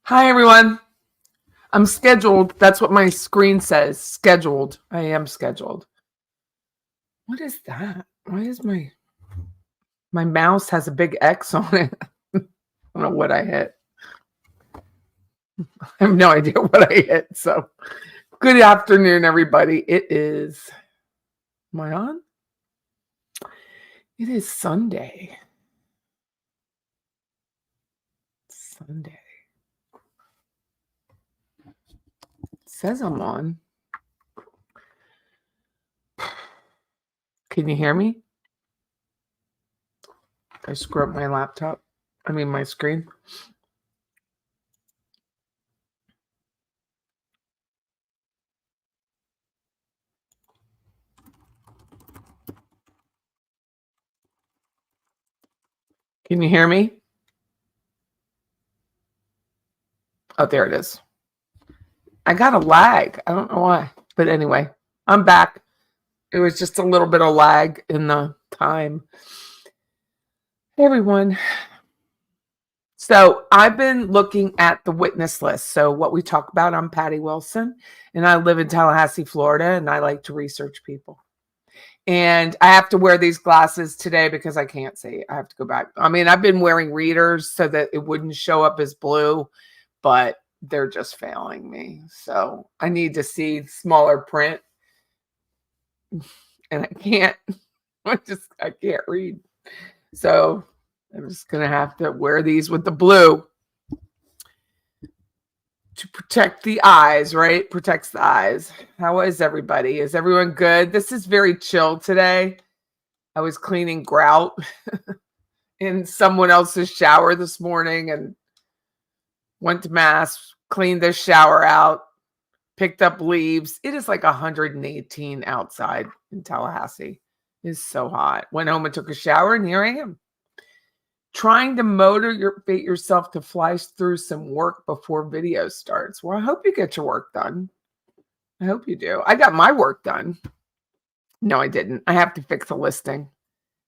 Hi, everyone. I'm scheduled. That's what my screen says. Scheduled. I am scheduled. What is that? Why is my mouse has a big X on it? I don't know what I hit. I have no idea what I hit. So, good afternoon, everybody. It is. Am I on? It is Sunday. Sunday. It says I'm on. Can you hear me? I screw up my laptop. I mean, my screen. Can you hear me? Oh, there it is. I got a lag. I don't know why. But anyway, I'm back. It was just a little bit of lag in the time. Hey, everyone. So I've been looking at the witness list. So what we talk about, I'm Patty Wilson, and I live in Tallahassee, Florida, and I like to research people. And I have to wear these glasses today because I can't see. I have to go back. I mean, I've been wearing readers so that it wouldn't show up as blue, but they're just failing me. So I need to see smaller print. And I can't. I can't read. So I'm just going to have to wear these with the blue to protect the eyes, right? Protects the eyes. How is everybody? Is everyone good? This is very chill today. I was cleaning grout in someone else's shower this morning and went to mass, cleaned the shower out, picked up leaves. It is like 118 outside in Tallahassee. It's so hot. Went home and took a shower, and here I am. Trying to motivate yourself to fly through some work before video starts. Well, I hope you get your work done. I hope you do. I got my work done. No, I didn't. I have to fix a listing.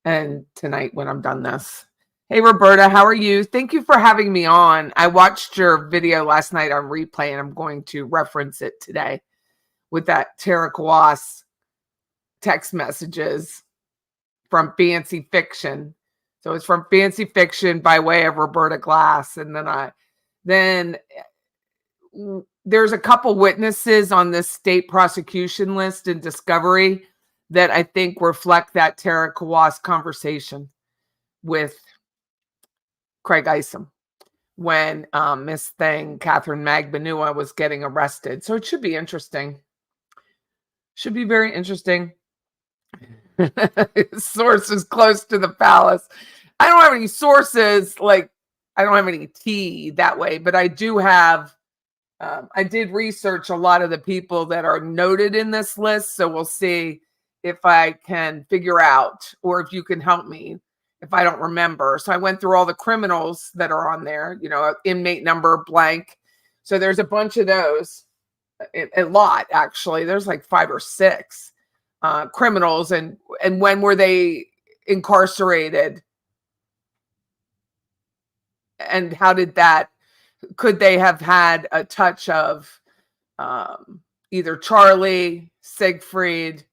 And tonight when I'm done this. Hey, Roberta, how are you? Thank you for having me on. I watched your video last night on replay, and I'm going to reference it today with that Tara Kwas text messages from Fancy Fiction. So it's from Fancy Fiction by way of Roberta Glass. And then there's a couple witnesses on this state prosecution list in Discovery that I think reflect that Tara Kwas conversation with Craig Isom when Miss Catherine Magbanua was getting arrested. So it should be interesting. Should be very interesting. Sources close to the palace. I don't have any sources, like I don't have any tea that way, but I do have, I did research a lot of the people that are noted in this list. So we'll see if I can figure out, or if you can help me if I don't remember. So I went through all the criminals that are on there, inmate number blank. So there's a bunch of those, a lot actually. There's like 5 or 6 criminals, and when were they incarcerated, and how did that, could they have had a touch of either Charlie, Siegfried,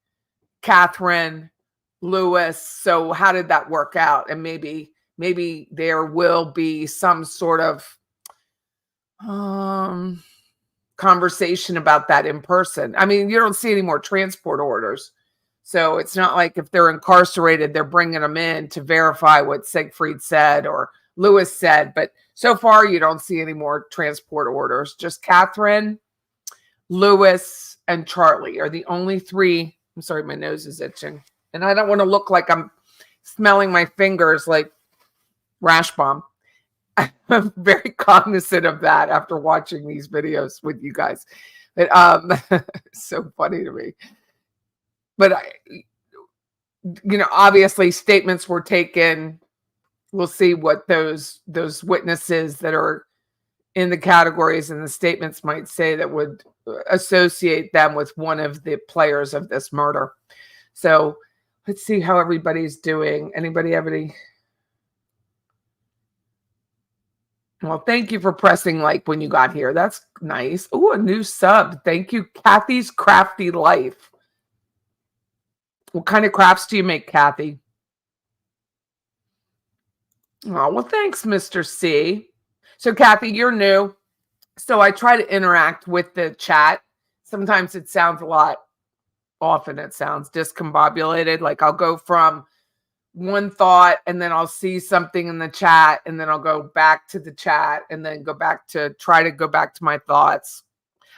Catherine, Lewis? So how did that work out? And maybe there will be some sort of conversation about that in person. I mean, you don't see any more transport orders. So it's not like if they're incarcerated, they're bringing them in to verify what Siegfried said or Lewis said. But so far, you don't see any more transport orders. Just Catherine, Lewis, and Charlie are the only 3. I'm sorry, my nose is itching. And I don't want to look like I'm smelling my fingers like rash bomb. I'm very cognizant of that after watching these videos with you guys. But it's so funny to me. But obviously statements were taken. We'll see what those witnesses that are in the categories and the statements might say that would associate them with one of the players of this murder. So let's see how everybody's doing. Anybody have any? Well, thank you for pressing like when you got here. That's nice. Oh, a new sub. Thank you, Kathy's Crafty Life. What kind of crafts do you make, Kathy? Oh, well, thanks, Mr. C. So, Kathy, you're new. So I try to interact with the chat. Sometimes it sounds often it sounds discombobulated. Like I'll go from one thought and then I'll see something in the chat and then I'll go back to the chat and then try to go back to my thoughts.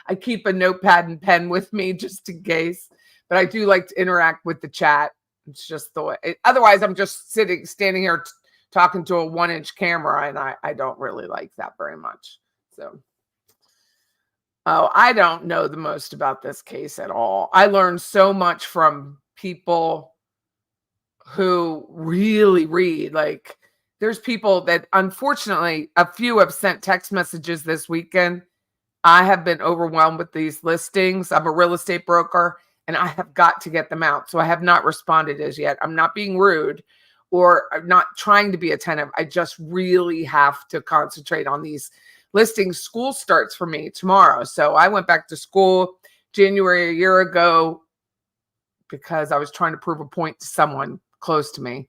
I keep a notepad and pen with me just in case, but I do like to interact with the chat. It's just the way. Otherwise, I'm just standing here talking to a 1-inch camera, and I don't really like that very much. So, I don't know the most about this case at all. I learned so much from people who really read. Like, there's people that, unfortunately, a few have sent text messages this weekend. I have been overwhelmed with these listings. I'm a real estate broker and I have got to get them out. So I have not responded as yet. I'm not being rude or I'm not trying to be attentive. I just really have to concentrate on these listings. School starts for me tomorrow. So I went back to school January a year ago because I was trying to prove a point to someone close to me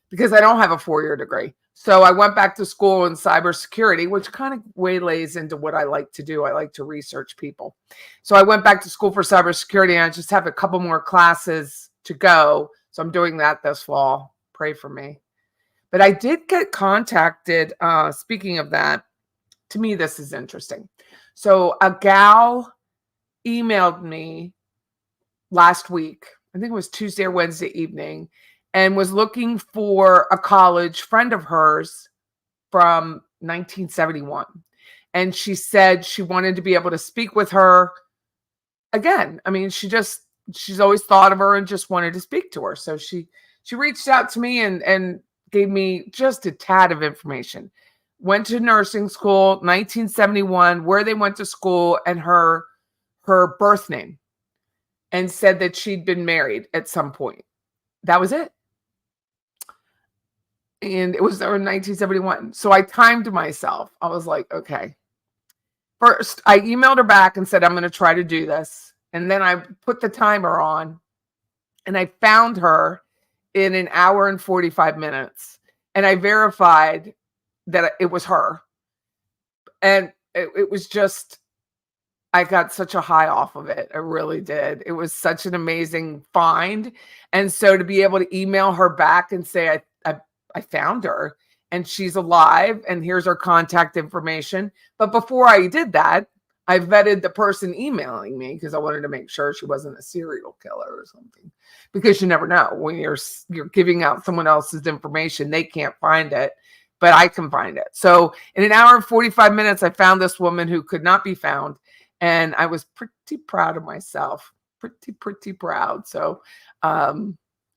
because I don't have a 4-year degree. So I went back to school in cybersecurity, which kind of waylays into what I like to do. I like to research people. So I went back to school for cybersecurity, and I just have a couple more classes to go. So I'm doing that this fall. Pray for me. But I did get contacted. Speaking of that, to me, this is interesting. So a gal emailed me last week. I think it was Tuesday or Wednesday evening, and was looking for a college friend of hers from 1971. And she said she wanted to be able to speak with her again. I mean, she's always thought of her and just wanted to speak to her. So she reached out to me and gave me just a tad of information. Went to nursing school, 1971, where they went to school, and her birth name, and said that she'd been married at some point. That was it. And it was in 1971. So I timed myself. I was like, okay. First, I emailed her back and said, I'm going to try to do this. And then I put the timer on and I found her in an hour and 45 minutes. And I verified that it was her. And it was just, I got such a high off of it. I really did. It was such an amazing find. And so to be able to email her back and say, I found her and she's alive and here's her contact information. But before I did that, I vetted the person emailing me because I wanted to make sure she wasn't a serial killer or something, because you never know when you're giving out someone else's information. They can't find it, but I can find it. So in an hour and 45 minutes, I found this woman who could not be found. And I was pretty proud of myself, pretty proud. So,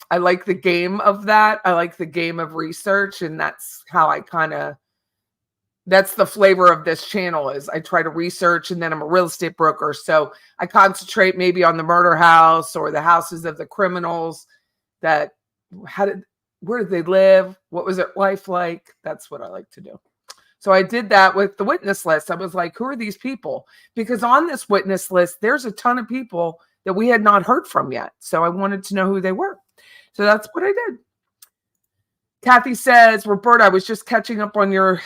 I like the game of that. I like the game of research. And that's how that's the flavor of this channel is I try to research, and then I'm a real estate broker. So I concentrate maybe on the murder house or the houses of the criminals where did they live? What was their life like? That's what I like to do. So I did that with the witness list. I was like, who are these people? Because on this witness list, there's a ton of people that we had not heard from yet. So I wanted to know who they were. So that's what I did. Kathy says, Roberta, I was just catching up on your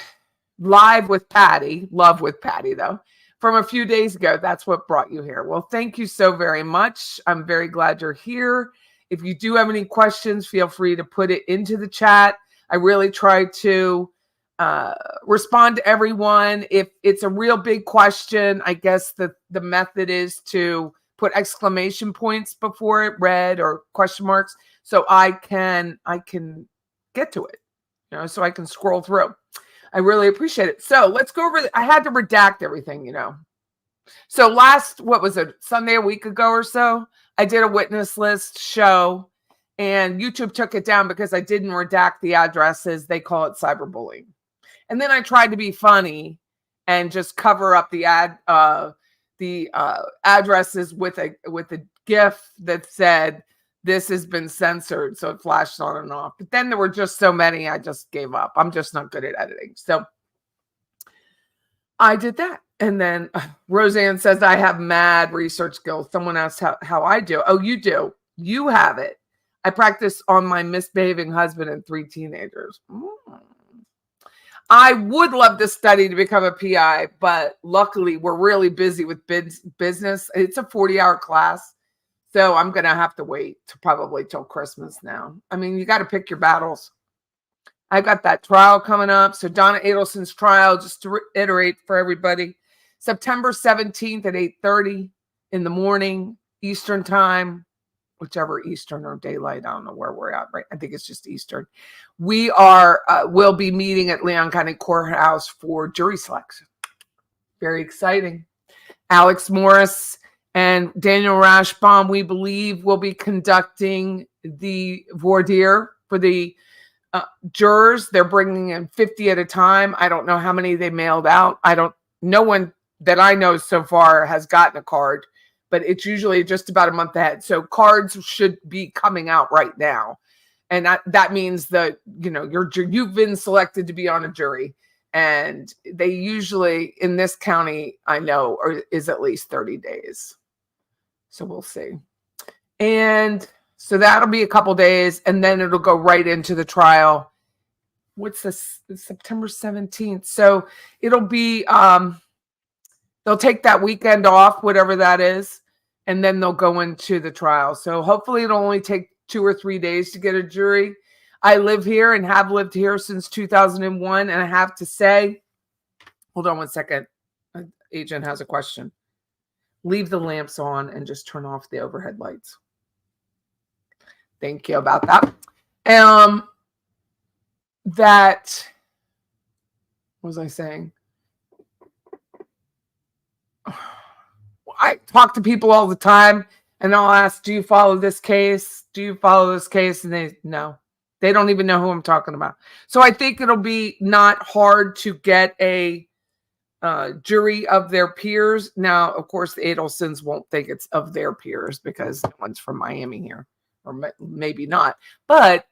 live with Patty. Love with Patty, though, from a few days ago. That's what brought you here. Well, thank you so very much. I'm very glad you're here. If you do have any questions, feel free to put it into the chat. I really try to respond to everyone. If it's a real big question, I guess the method is to put exclamation points before it, red or question marks, so I can get to it, so I can scroll through. I really appreciate it. So let's go over. I had to redact everything, So what was it, Sunday a week ago or so, I did a witness list show, and YouTube took it down because I didn't redact the addresses. They call it cyberbullying. And then I tried to be funny and just cover up the addresses with a GIF that said, this has been censored. So it flashed on and off. But then there were just so many, I just gave up. I'm just not good at editing. So I did that. And then Roseanne says I have mad research skills. Someone asked how I do. Oh, you do. You have it. I practice on my misbehaving husband and 3 teenagers. I would love to study to become a PI, but luckily we're really busy with business. It's a 40-hour class. So I'm going to have to wait to probably till Christmas now. I mean, you got to pick your battles. I got that trial coming up. So Donna Adelson's trial, just to reiterate for everybody, September 17th at 8:30 in the morning, Eastern time, whichever Eastern or daylight. I don't know where we're at, right? I think it's just Eastern. We will be meeting at Leon County Courthouse for jury selection. Very exciting. Alex Morris and Daniel Rashbaum, we believe, will be conducting the voir dire for the jurors. They're bringing in 50 at a time. I don't know how many they mailed out. No one that I know so far has gotten a card, but it's usually just about a month ahead. So cards should be coming out right now. And that means that, you've been selected to be on a jury. And they usually, in this county, I know, is at least 30 days. So we'll see. And so that'll be a couple days, and then it'll go right into the trial. What's this? It's September 17th. So it'll be, they'll take that weekend off, whatever that is, and then they'll go into the trial. So hopefully it'll only take 2 or 3 days to get a jury. I live here and have lived here since 2001. And I have to say, hold on one second. An agent has a question. Leave the lamps on and just turn off the overhead lights. Thank you about that. What was I saying? I talk to people all the time and I'll ask, do you follow this case? Do you follow this case? And no, they don't even know who I'm talking about. So I think it'll be not hard to get a jury of their peers. Now, of course, the Adelsons won't think it's of their peers because no one's from Miami here, or maybe not. But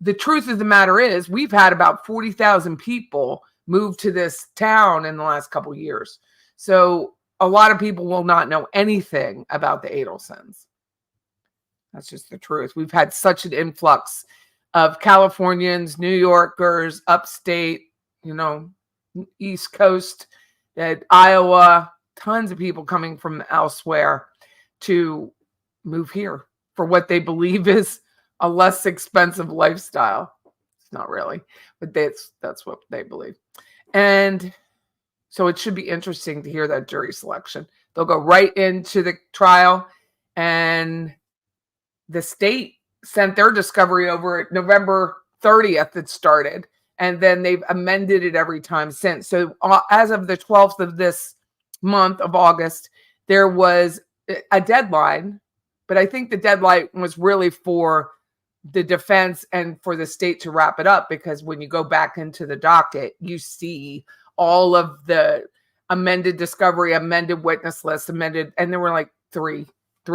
the truth of the matter is we've had about 40,000 people move to this town in the last couple of years. So a lot of people will not know anything about the Adelsons. That's just the truth. We've had such an influx of Californians, New Yorkers, upstate, East Coast, Iowa, tons of people coming from elsewhere to move here for what they believe is a less expensive lifestyle. It's not really, but that's what they believe. And so it should be interesting to hear that jury selection. They'll go right into the trial, and the state sent their discovery over at November 30th. It started, and then they've amended it every time since. So as of the 12th of this month of August, there was a deadline, but I think the deadline was really for the defense and for the state to wrap it up, because when you go back into the docket, you see all of the amended discovery, amended witness list, amended, and there were like three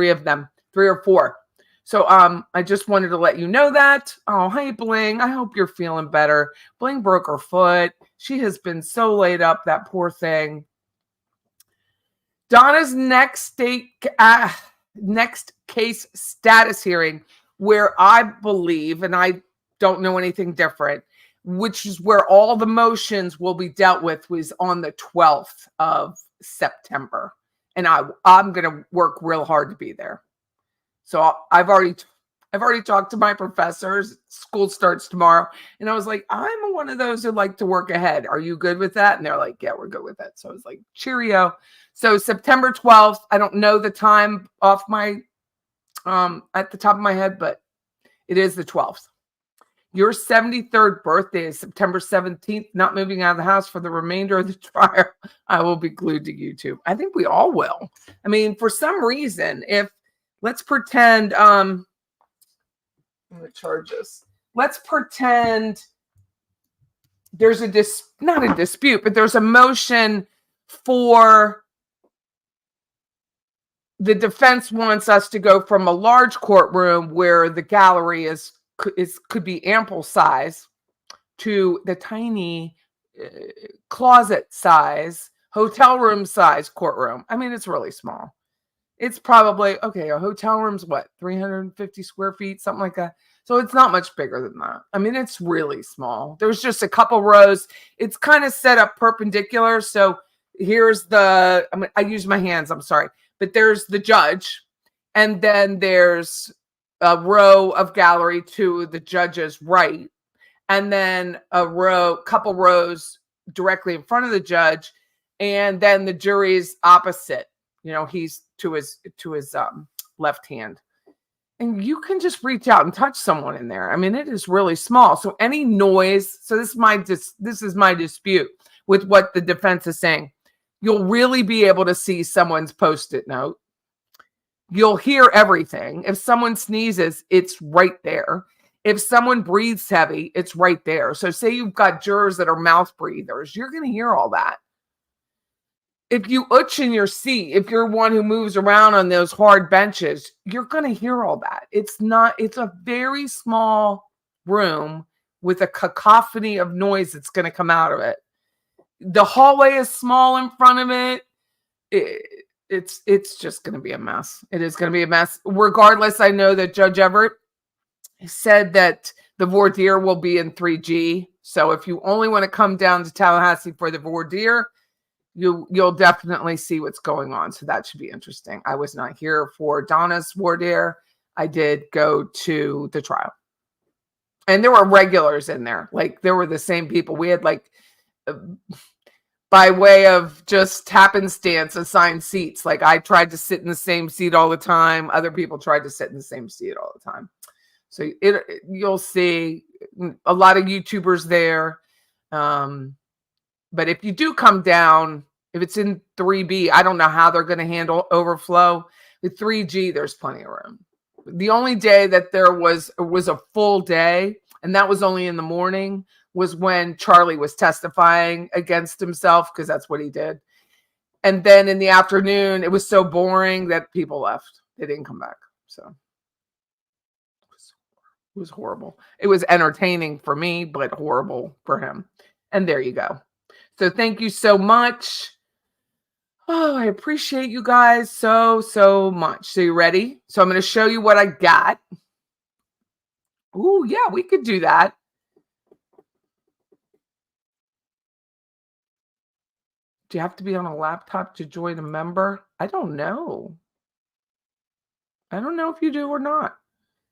of them, 3 or 4. So I just wanted to let you know that. Oh, hey, Bling. I hope you're feeling better. Bling broke her foot. She has been so laid up, that poor thing. Donna's next case status hearing, where I believe, and I don't know anything different, which is where all the motions will be dealt with, was on the 12th of September. And I'm going to work real hard to be there. So I've already talked to my professors. School starts tomorrow. And I was like, I'm one of those who like to work ahead. Are you good with that? And they're like, yeah, we're good with that. So I was like, cheerio. So September 12th, I don't know the time off my, at the top of my head, but it is the 12th. Your 73rd birthday is September 17th. Not moving out of the house for the remainder of the trial. I will be glued to YouTube. I think we all will. I mean, for some reason, let's pretend, I'm going to charge this. Let's pretend there's not a dispute, but there's a motion for the defense wants us to go from a large courtroom where the gallery could be ample size to the tiny closet size Hotel room size courtroom. I mean, it's really small. It's probably, okay, a hotel room's what, 350 square feet, something like that. So it's not much bigger than that. I mean, it's really small. There's just a couple rows. It's kind of set up perpendicular. So here's I use my hands, I'm sorry. But there's the judge. And then there's a row of gallery to the judge's right. And then couple rows directly in front of the judge. And then the jury's opposite. He's to his left hand. And you can just reach out and touch someone in there. I mean, it is really small. So any noise, so this is my dispute with what the defense is saying. You'll really be able to see someone's Post-it note. You'll hear everything. If someone sneezes, it's right there. If someone breathes heavy, it's right there. So say you've got jurors that are mouth breathers, you're going to hear all that. If you itch in your seat, if you're one who moves around on those hard benches, you're going to hear all that. It's a very small room with a cacophony of noise that's going to come out of it. The hallway is small in front of it. It's just going to be a mess. It is going to be a mess. Regardless, I know that Judge Everett said that the voir dire will be in 3G. So if you only want to come down to Tallahassee for the voir dire, you'll definitely see what's going on. So that should be interesting. I was not here for Donna's voir dire. I did go to the trial. And there were regulars in there. Like, there were the same people. We had, like, by way of just happenstance, assigned seats. Like, I tried to sit in the same seat all the time. Other people tried to sit in the same seat all the time. So you'll see a lot of YouTubers there. But if you do come down, if it's in 3B, I don't know how they're going to handle overflow. With 3G, there's plenty of room. The only day that there was a full day, and that was only in the morning, was when Charlie was testifying against himself, because that's what he did. And then in the afternoon, it was so boring that people left. They didn't come back. So it was horrible. It was entertaining for me, but horrible for him. And there you go. So thank you so much. Oh, I appreciate you guys so much. So you ready? So I'm going to show you what I got. Oh, yeah, we could do that. Do you have to be on a laptop to join a member? I don't know. I don't know if you do or not.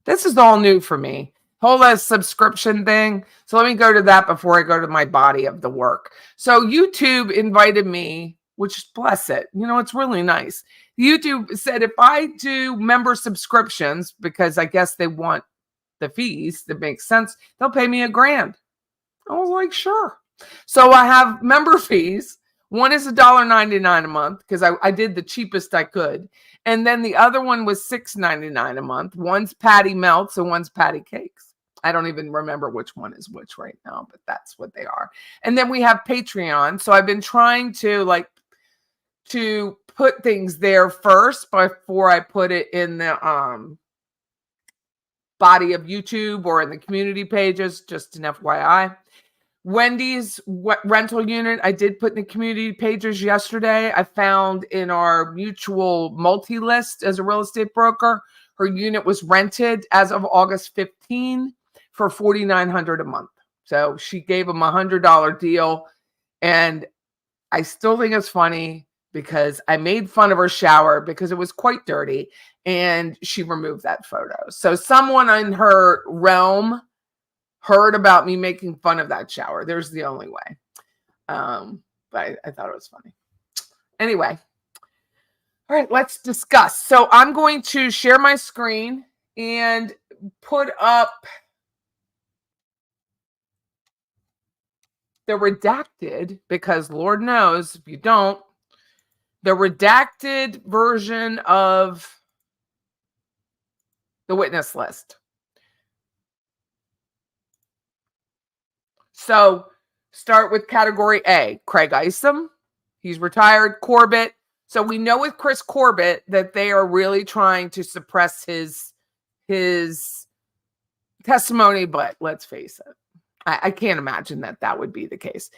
This is all new for me. Whole subscription thing. So let me go to that before I go to my body of the work. So YouTube invited me, which, bless it, it's really nice. YouTube said if I do member subscriptions, because I guess they want the fees, that makes sense, they'll pay me $1,000. I was like, sure. So I have member fees. One is $1.99 a month, because I did the cheapest I could. And then the other one was $6.99 a month. One's Patty Melts and one's Patty Cakes. I don't even remember which one is which right now, but that's what they are. And then we have Patreon. So I've been trying to put things there first before I put it in the body of YouTube or in the community pages, just an FYI. Wendy's rental unit, I did put in the community pages yesterday. I found in our mutual multi-list as a real estate broker, her unit was rented as of August 15 for $4,900 a month. So she gave him a $100 deal. And I still think it's funny because I made fun of her shower because it was quite dirty, and she removed that photo. So someone in her realm heard about me making fun of that shower. There's the only way. But I thought it was funny. Anyway. All right, let's discuss. So I'm going to share my screen and put up the redacted, because Lord knows if you don't, the redacted version of the witness list. So start with category A, Craig Isom. He's retired. Corbett. So we know with Chris Corbett that they are really trying to suppress his testimony, but let's face it. I can't imagine that would be the case.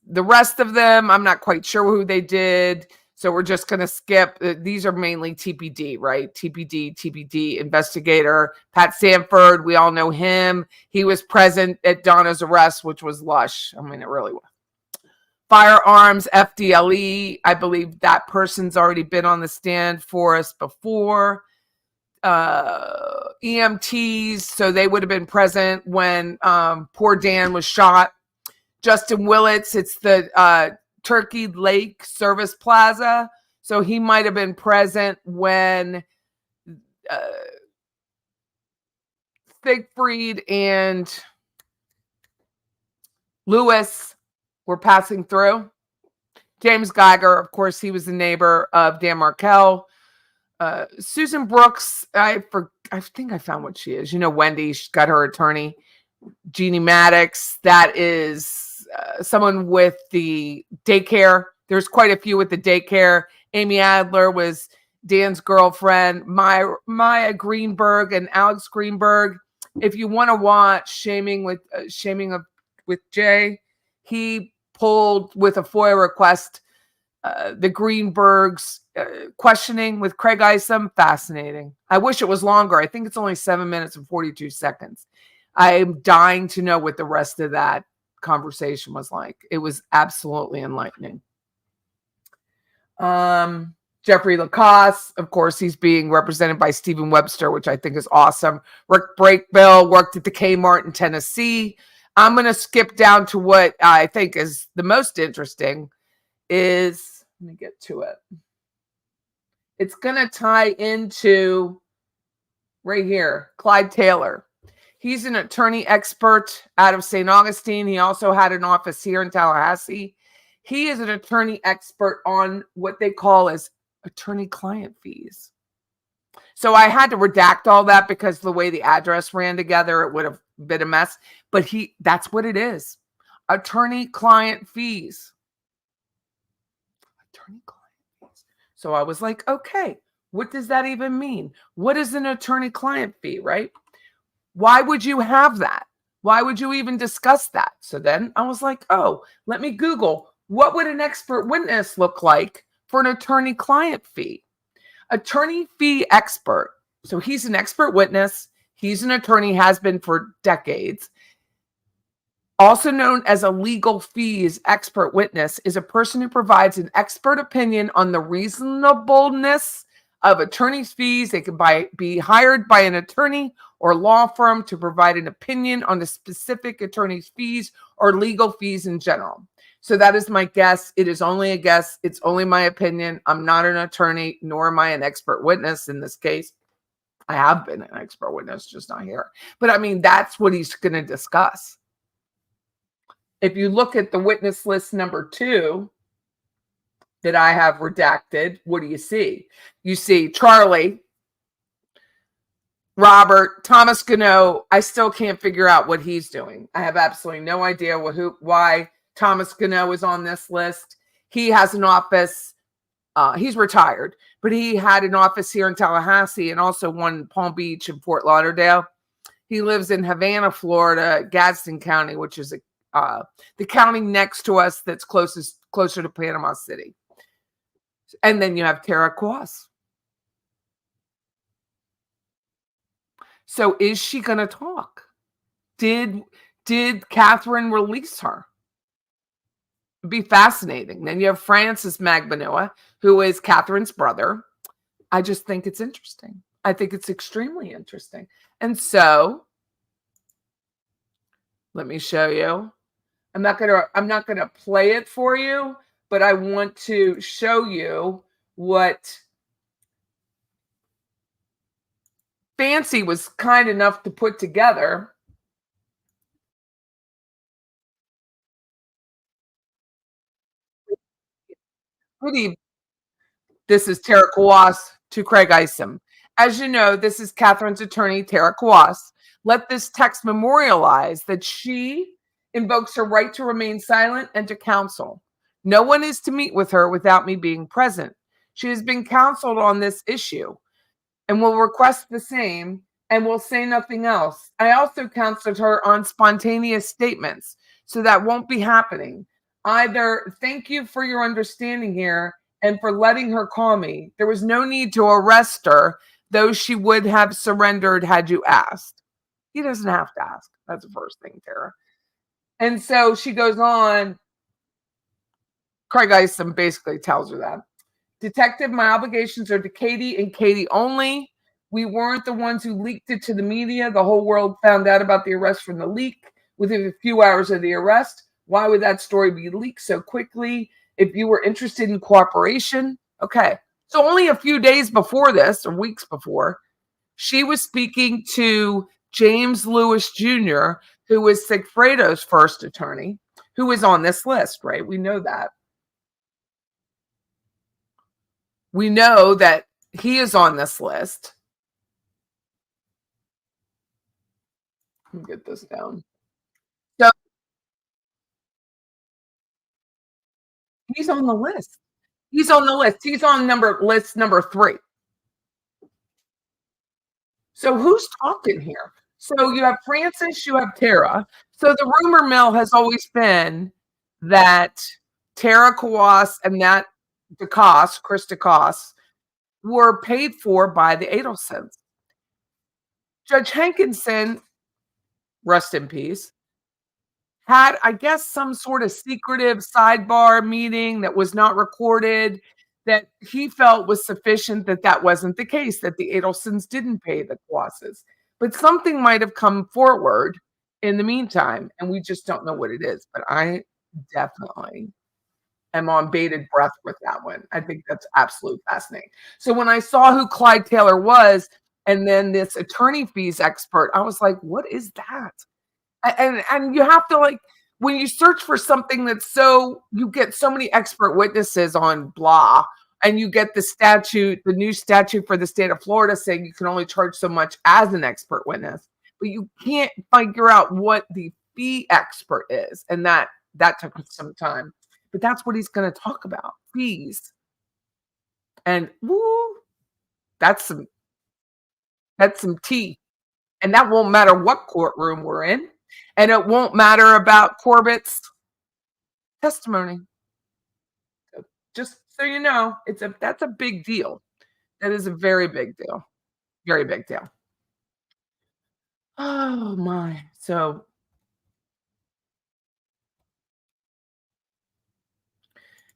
The rest of them, I'm not quite sure who they did. So we're just going to skip. These are mainly TPD, right? TPD investigator. Pat Sanford, we all know him. He was present at Donna's arrest, which was lush. I mean, it really was. Firearms, FDLE. I believe that person's already been on the stand for us before. EMTs, so they would have been present when poor Dan was shot. Justin Willits, it's the Turkey Lake Service Plaza. So he might have been present when Siegfried and Lewis were passing through. James Geiger, of course, he was the neighbor of Dan Markel. Susan Brooks, I think I found what she is. You know, Wendi, she's got her attorney. Jeannie Maddox, that is someone with the daycare. There's quite a few with the daycare. Amy Adler was Dan's girlfriend. Maya Greenberg and Alex Greenberg. If you want to watch Shaming with Jay, he pulled with a FOIA request the Greenbergs questioning with Craig Isom. Fascinating. I wish it was longer. I think it's only 7 minutes and 42 seconds. I'm dying to know what the rest of that conversation was like. It was absolutely enlightening. Jeffrey Lacoste, of course, he's being represented by Stephen Webster, which I think is awesome. Rick Brakebill worked at the Kmart in Tennessee. I'm going to skip down to what I think is the most interesting is, let me get to it. It's going to tie into right here, Clyde Taylor. He's an attorney expert out of St. Augustine. He also had an office here in Tallahassee. He is an attorney expert on what they call as attorney-client fees. So I had to redact all that because the way the address ran together, it would have been a mess. But that's what it is. Attorney-client fees. Attorney-client fees. So I was like, okay, what does that even mean? What is an attorney-client fee, right? Why would you have that? Why would you even discuss that? So then I was like, oh, let me Google, what would an expert witness look like for an attorney-client fee? Attorney fee expert. So he's an expert witness. He's an attorney, has been for decades. Also known as a legal fees expert witness is a person who provides an expert opinion on the reasonableness of attorney's fees. They can be hired by an attorney or law firm to provide an opinion on the specific attorney's fees or legal fees in general. So that is my guess. It is only a guess. It's only my opinion. I'm not an attorney, nor am I an expert witness in this case. I have been an expert witness, just not here. But I mean, that's what he's going to discuss. If you look at the witness list number 2 that I have redacted, what do you see? You see Charlie, Robert, Thomas Gano. I still can't figure out what he's doing. I have absolutely no idea why Thomas Gano is on this list. He has an office. He's retired, but he had an office here in Tallahassee and also one in Palm Beach and Fort Lauderdale. He lives in Havana, Florida, Gadsden County, which is the county next to us that's closer to Panama City. And then you have Tara Quas. So is she going to talk? Did Catherine release her? It'd be fascinating. Then you have Francis Magbanua, who is Catherine's brother. I just think it's interesting. I think it's extremely interesting. And so let me show you. I'm not gonna play it for you, but I want to show you what Fancy was kind enough to put together. Good evening. This is Tara Kawas to Craig Isom. As you know, this is Catherine's attorney, Tara Kawas. Let this text memorialize that she invokes her right to remain silent and to counsel. No one is to meet with her without me being present. She has been counseled on this issue and will request the same and will say nothing else. I also counseled her on spontaneous statements, so that won't be happening. Either thank you for your understanding here and for letting her call me. There was no need to arrest her, though she would have surrendered had you asked. He doesn't have to ask. That's the first thing, Tara. And so she goes on. Craig Isom basically tells her that. Detective, my obligations are to Katie and Katie only. We weren't the ones who leaked it to the media. The whole world found out about the arrest from the leak within a few hours of the arrest. Why would that story be leaked so quickly? If you were interested in cooperation, okay. So only a few days before this, or weeks before, she was speaking to James Lewis Jr., who was Sigfredo's first attorney, who was on this list, right? We know that. We know that he is on this list. Let me get this down. So he's on the list. He's on the list. He's on list number 3. So who's talking here? So you have Francis, you have Tara. So the rumor mill has always been that Tara Kawas and that DeCoste, Chris DeCoste, were paid for by the Adelsons. Judge Hankinson, rest in peace, had, I guess, some sort of secretive sidebar meeting that was not recorded that he felt was sufficient that that wasn't the case, that the Adelsons didn't pay the Kawasas. But something might have come forward in the meantime, and we just don't know what it is. But I definitely am on bated breath with that one. I think that's absolutely fascinating. So when I saw who Clyde Taylor was, and then this attorney fees expert, I was like, what is that? And you have to, like, when you search for something that's so, you get so many expert witnesses on blah, and you get the new statute for the state of Florida saying you can only charge so much as an expert witness, but you can't figure out what the fee expert is, and that took some time. But that's what he's going to talk about, fees. And woo, that's some tea. And that won't matter what courtroom we're in. And it won't matter about Corbett's testimony. So just so you know, that's a big deal. That is a very big deal. Very big deal. Oh my. So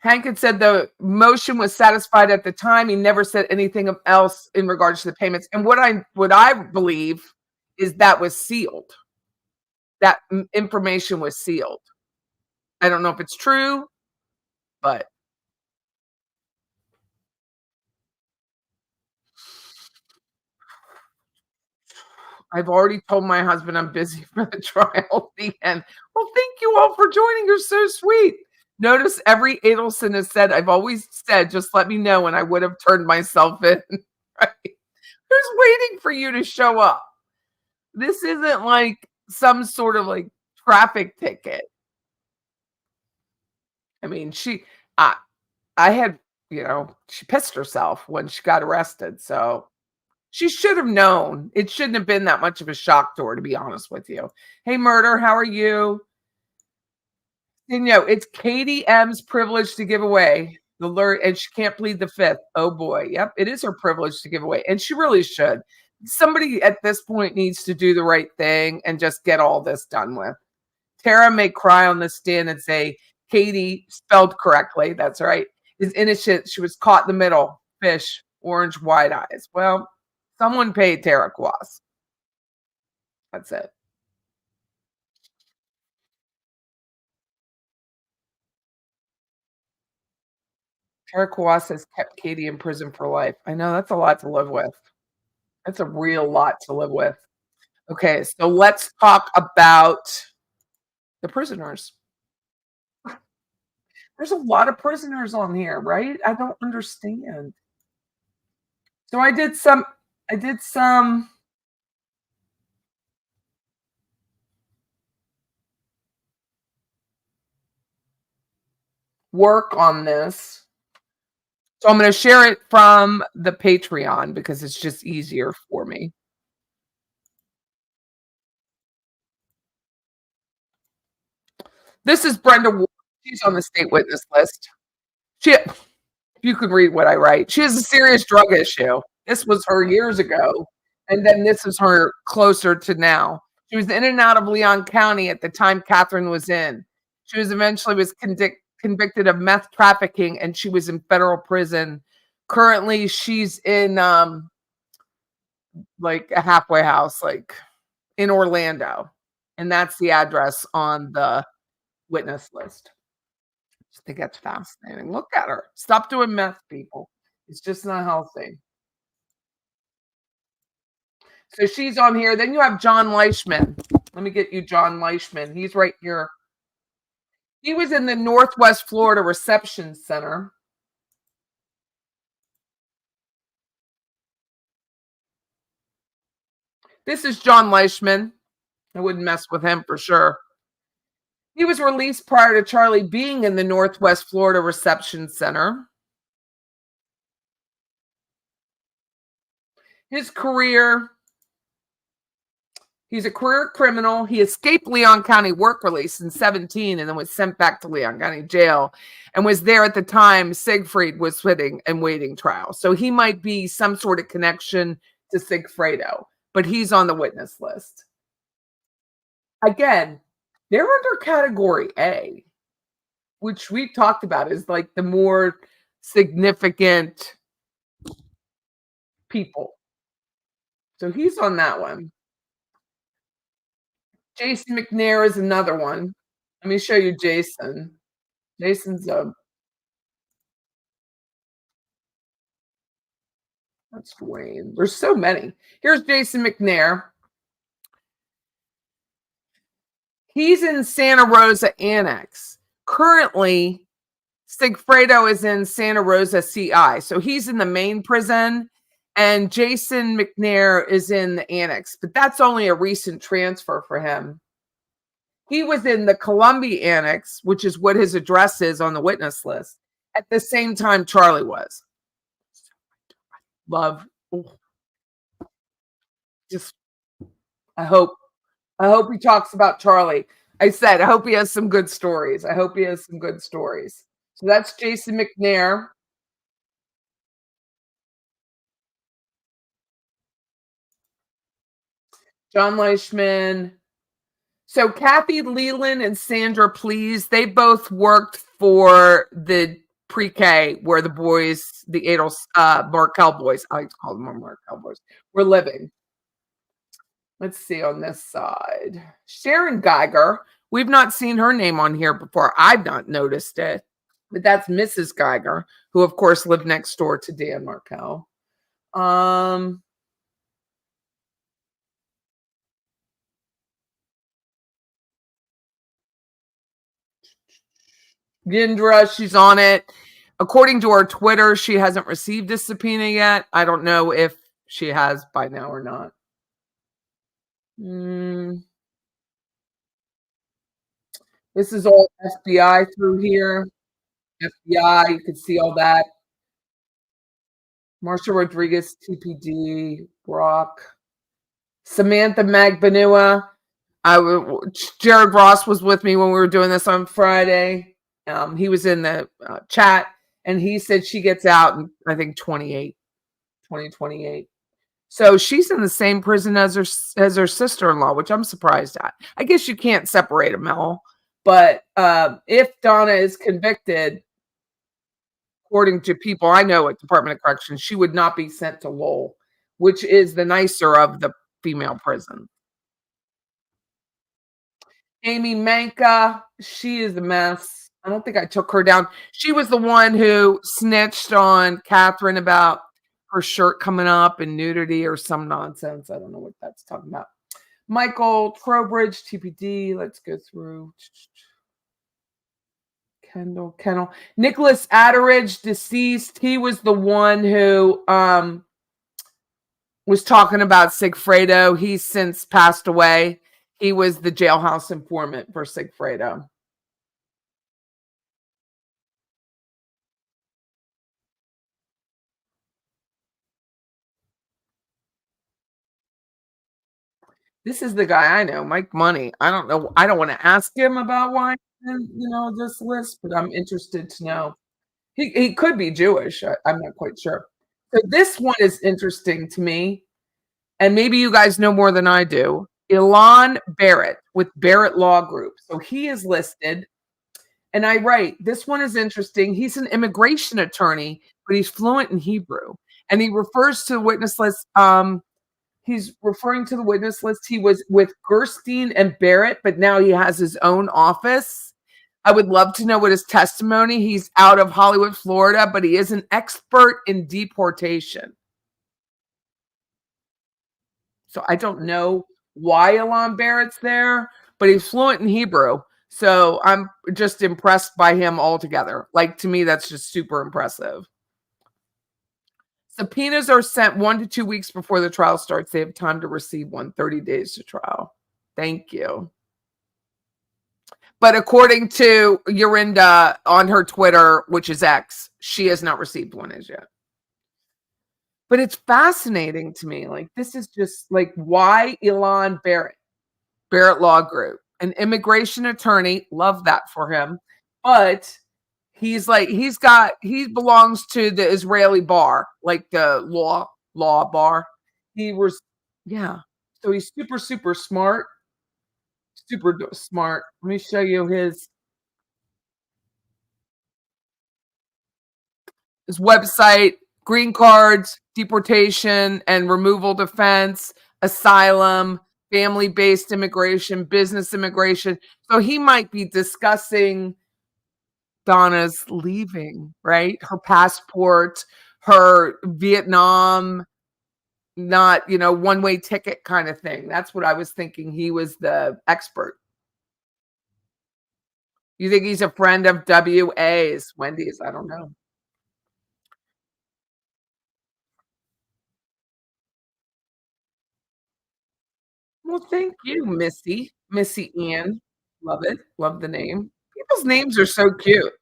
Hank had said the motion was satisfied at the time. He never said anything else in regards to the payments. And what I believe is that was sealed. That information was sealed. I don't know if it's true, but I've already told my husband I'm busy for the trial at the end. Well, thank you all for joining. You're so sweet. Notice every Adelson has said, I've always said, just let me know, and I would have turned myself in. Right? Who's waiting for you to show up? This isn't like some sort of like traffic ticket. I mean, I had, she pissed herself when she got arrested. So she should have known. It shouldn't have been that much of a shock to her, to be honest with you. Hey, Murder, how are you? It's Katie M's privilege to give away the alert, and she can't plead the fifth. Oh boy, yep, it is her privilege to give away, and she really should. Somebody at this point needs to do the right thing and just get all this done with. Tara may cry on the stand and say, Katie, spelled correctly, that's right, is innocent. She was caught in the middle. Fish, orange, wide eyes. Well, someone paid Tara Kwas. That's it. Tara Kwas has kept Katie in prison for life. I know that's a lot to live with. That's a real lot to live with. Okay, so let's talk about the prisoners. There's a lot of prisoners on here, right? I don't understand. So I did some work on this. So I'm going to share it from the Patreon because it's just easier for me. This is Brenda Ward. She's on the state witness list. She you can read what I write. She has a serious drug issue. This was her years ago, and then this is her closer to now. She was in and out of Leon County at the time Catherine was in. She was eventually was convicted of meth trafficking, and she was in federal prison. Currently, she's in like a halfway house, like in Orlando, and that's the address on the witness list. I think that's fascinating. Look at her. Stop doing meth, people. It's just not healthy. So she's on here. Then you have John Leishman. Let me get you John Leishman. He's right here. He was in the Northwest Florida Reception Center. This is John Leishman. I wouldn't mess with him for sure. He was released prior to Charlie being in the Northwest Florida Reception Center. His career, he's a career criminal. He escaped Leon County work release in 17 and then was sent back to Leon County jail and was there at the time Siegfried was sitting and waiting trial. So he might be some sort of connection to Sigfredo, but he's on the witness list. Again, they're under category A, which we've talked about is like the more significant people. So he's on that one. Jason McNair is another one. Let me show you Jason. Jason's a that's Dwayne. There's so many. Here's Jason McNair. He's in Santa Rosa Annex. Currently, Sigfredo is in Santa Rosa CI. So he's in the main prison, and Jason McNair is in the annex. But that's only a recent transfer for him. He was in the Columbia Annex, which is what his address is on the witness list, at the same time Charlie was. Love. Just I hope he talks about Charlie. I said I hope he has some good stories. I hope he has some good stories. So that's Jason McNair. John Leishman. So Kathy Leland and Sandra Please, they both worked for the pre-K where the boys, the Markel boys, I like to call them more Markel boys, were living. Let's see on this side. Sharon Geiger. We've not seen her name on here before. I've not noticed it. But that's Mrs. Geiger, who of course lived next door to Dan Markel. Yindra, she's on it. According to her Twitter, she hasn't received a subpoena yet. I don't know if she has by now or not. This is all FBI through here. FBI, you can see all that. Marsha Rodriguez, TPD, Brock, Samantha Magbanua. Jared Ross was with me when we were doing this on Friday. He was in the chat, and he said she gets out in, I think, 2028. So she's in the same prison as her sister-in-law, which I'm surprised at. I guess you can't separate them all. But if Donna is convicted, according to people I know at Department of Corrections, she would not be sent to Lowell, which is the nicer of the female prison. Amy Manka, she is a mess. I don't think I took her down. She was the one who snitched on Catherine about her shirt coming up and nudity or some nonsense. I don't know what that's talking about. Michael Trowbridge, TPD. Let's go through. Kendall. Nicholas Atteridge, deceased. He was the one who was talking about Sigfredo. He's since passed away. He was the jailhouse informant for Sigfredo. This is the guy I know, Mike Money. I don't know. I don't want to ask him about why. in, this list, but I'm interested to know. He could be Jewish. I'm not quite sure. So this one is interesting to me, and maybe you guys know more than I do. Elon Barrett with Barrett Law Group. So he is listed, and I write, this one is interesting. He's an immigration attorney, but he's fluent in Hebrew, and he refers to the witness list. He's referring to the witness list. He was with Gerstein and Barrett, but now he has his own office. I would love to know what his testimony. He's out of Hollywood, Florida, but he is an expert in deportation. So I don't know why Elon Barrett's there, but he's fluent in Hebrew. So I'm just impressed by him altogether. Like, to me, that's just super impressive. Subpoenas are sent 1 to 2 weeks before the trial starts. They have time to receive one, 30 days to trial. Thank you. But according to Yindra on her Twitter, which is X, she has not received one as yet. But it's fascinating to me. Like, this is just like, why Elon Barrett? Barrett Law Group, an immigration attorney. Love that for him. But he's like, he belongs to the Israeli bar, like the law bar. He was, yeah. So he's super, super smart. Super smart. Let me show you his website: green cards, deportation and removal defense, asylum, family-based immigration, business immigration. So he might be discussing Donna's leaving, right? Her passport, her Vietnam, not, one-way ticket kind of thing. That's what I was thinking. He was the expert. You think he's a friend of WA's, Wendy's? I don't know. Well, thank you, Missy. Missy Ann. Love it. Love the name. People's names are so cute.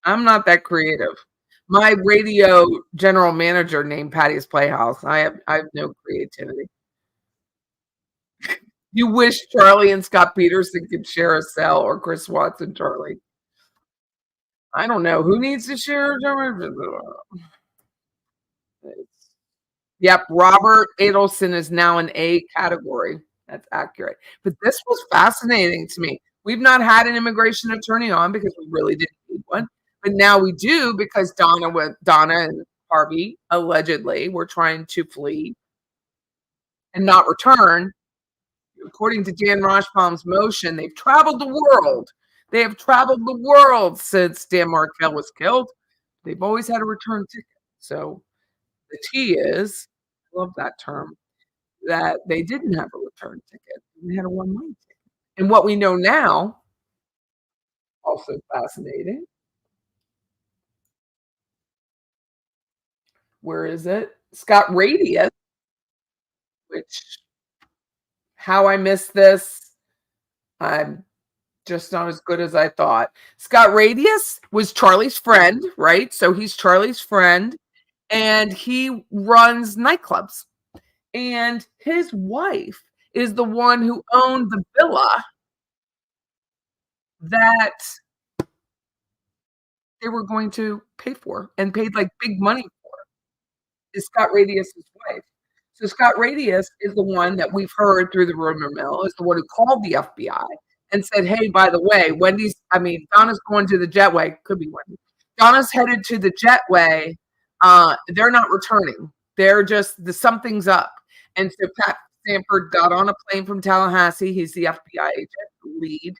I'm not that creative. My radio general manager named Patty's Playhouse. I have no creativity. You wish Charlie and Scott Peterson could share a cell, or Chris Watts and Charlie. I don't know who needs to share. Yep, Robert Adelson is now an A category. That's accurate. But this was fascinating to me. We've not had an immigration attorney on because we really didn't need one. But now we do, because Donna and Harvey allegedly were trying to flee and not return. According to Dan Roshbaum's motion, they've traveled the world. They have traveled the world since Dan Markel was killed. They've always had a return ticket. So the T is, I love that term, that they didn't have a return ticket. They had a one-way ticket. And what we know now, also fascinating, where is it? Scott Radius, which, how I missed this, I'm just not as good as I thought. Scott Radius was Charlie's friend, right? So he's Charlie's friend, and he runs nightclubs. And his wife is the one who owned the villa that they were going to pay for and paid like big money for, is Scott Radius's wife. So Scott Radius is the one that we've heard through the rumor mill, is the one who called the FBI and said, "Hey, by the way, Donna's going to the Jetway." Could be Wendy. Donna's headed to the Jetway. They're not returning. They're just something's up. And so Pat Sanford got on a plane from Tallahassee. He's the FBI agent lead,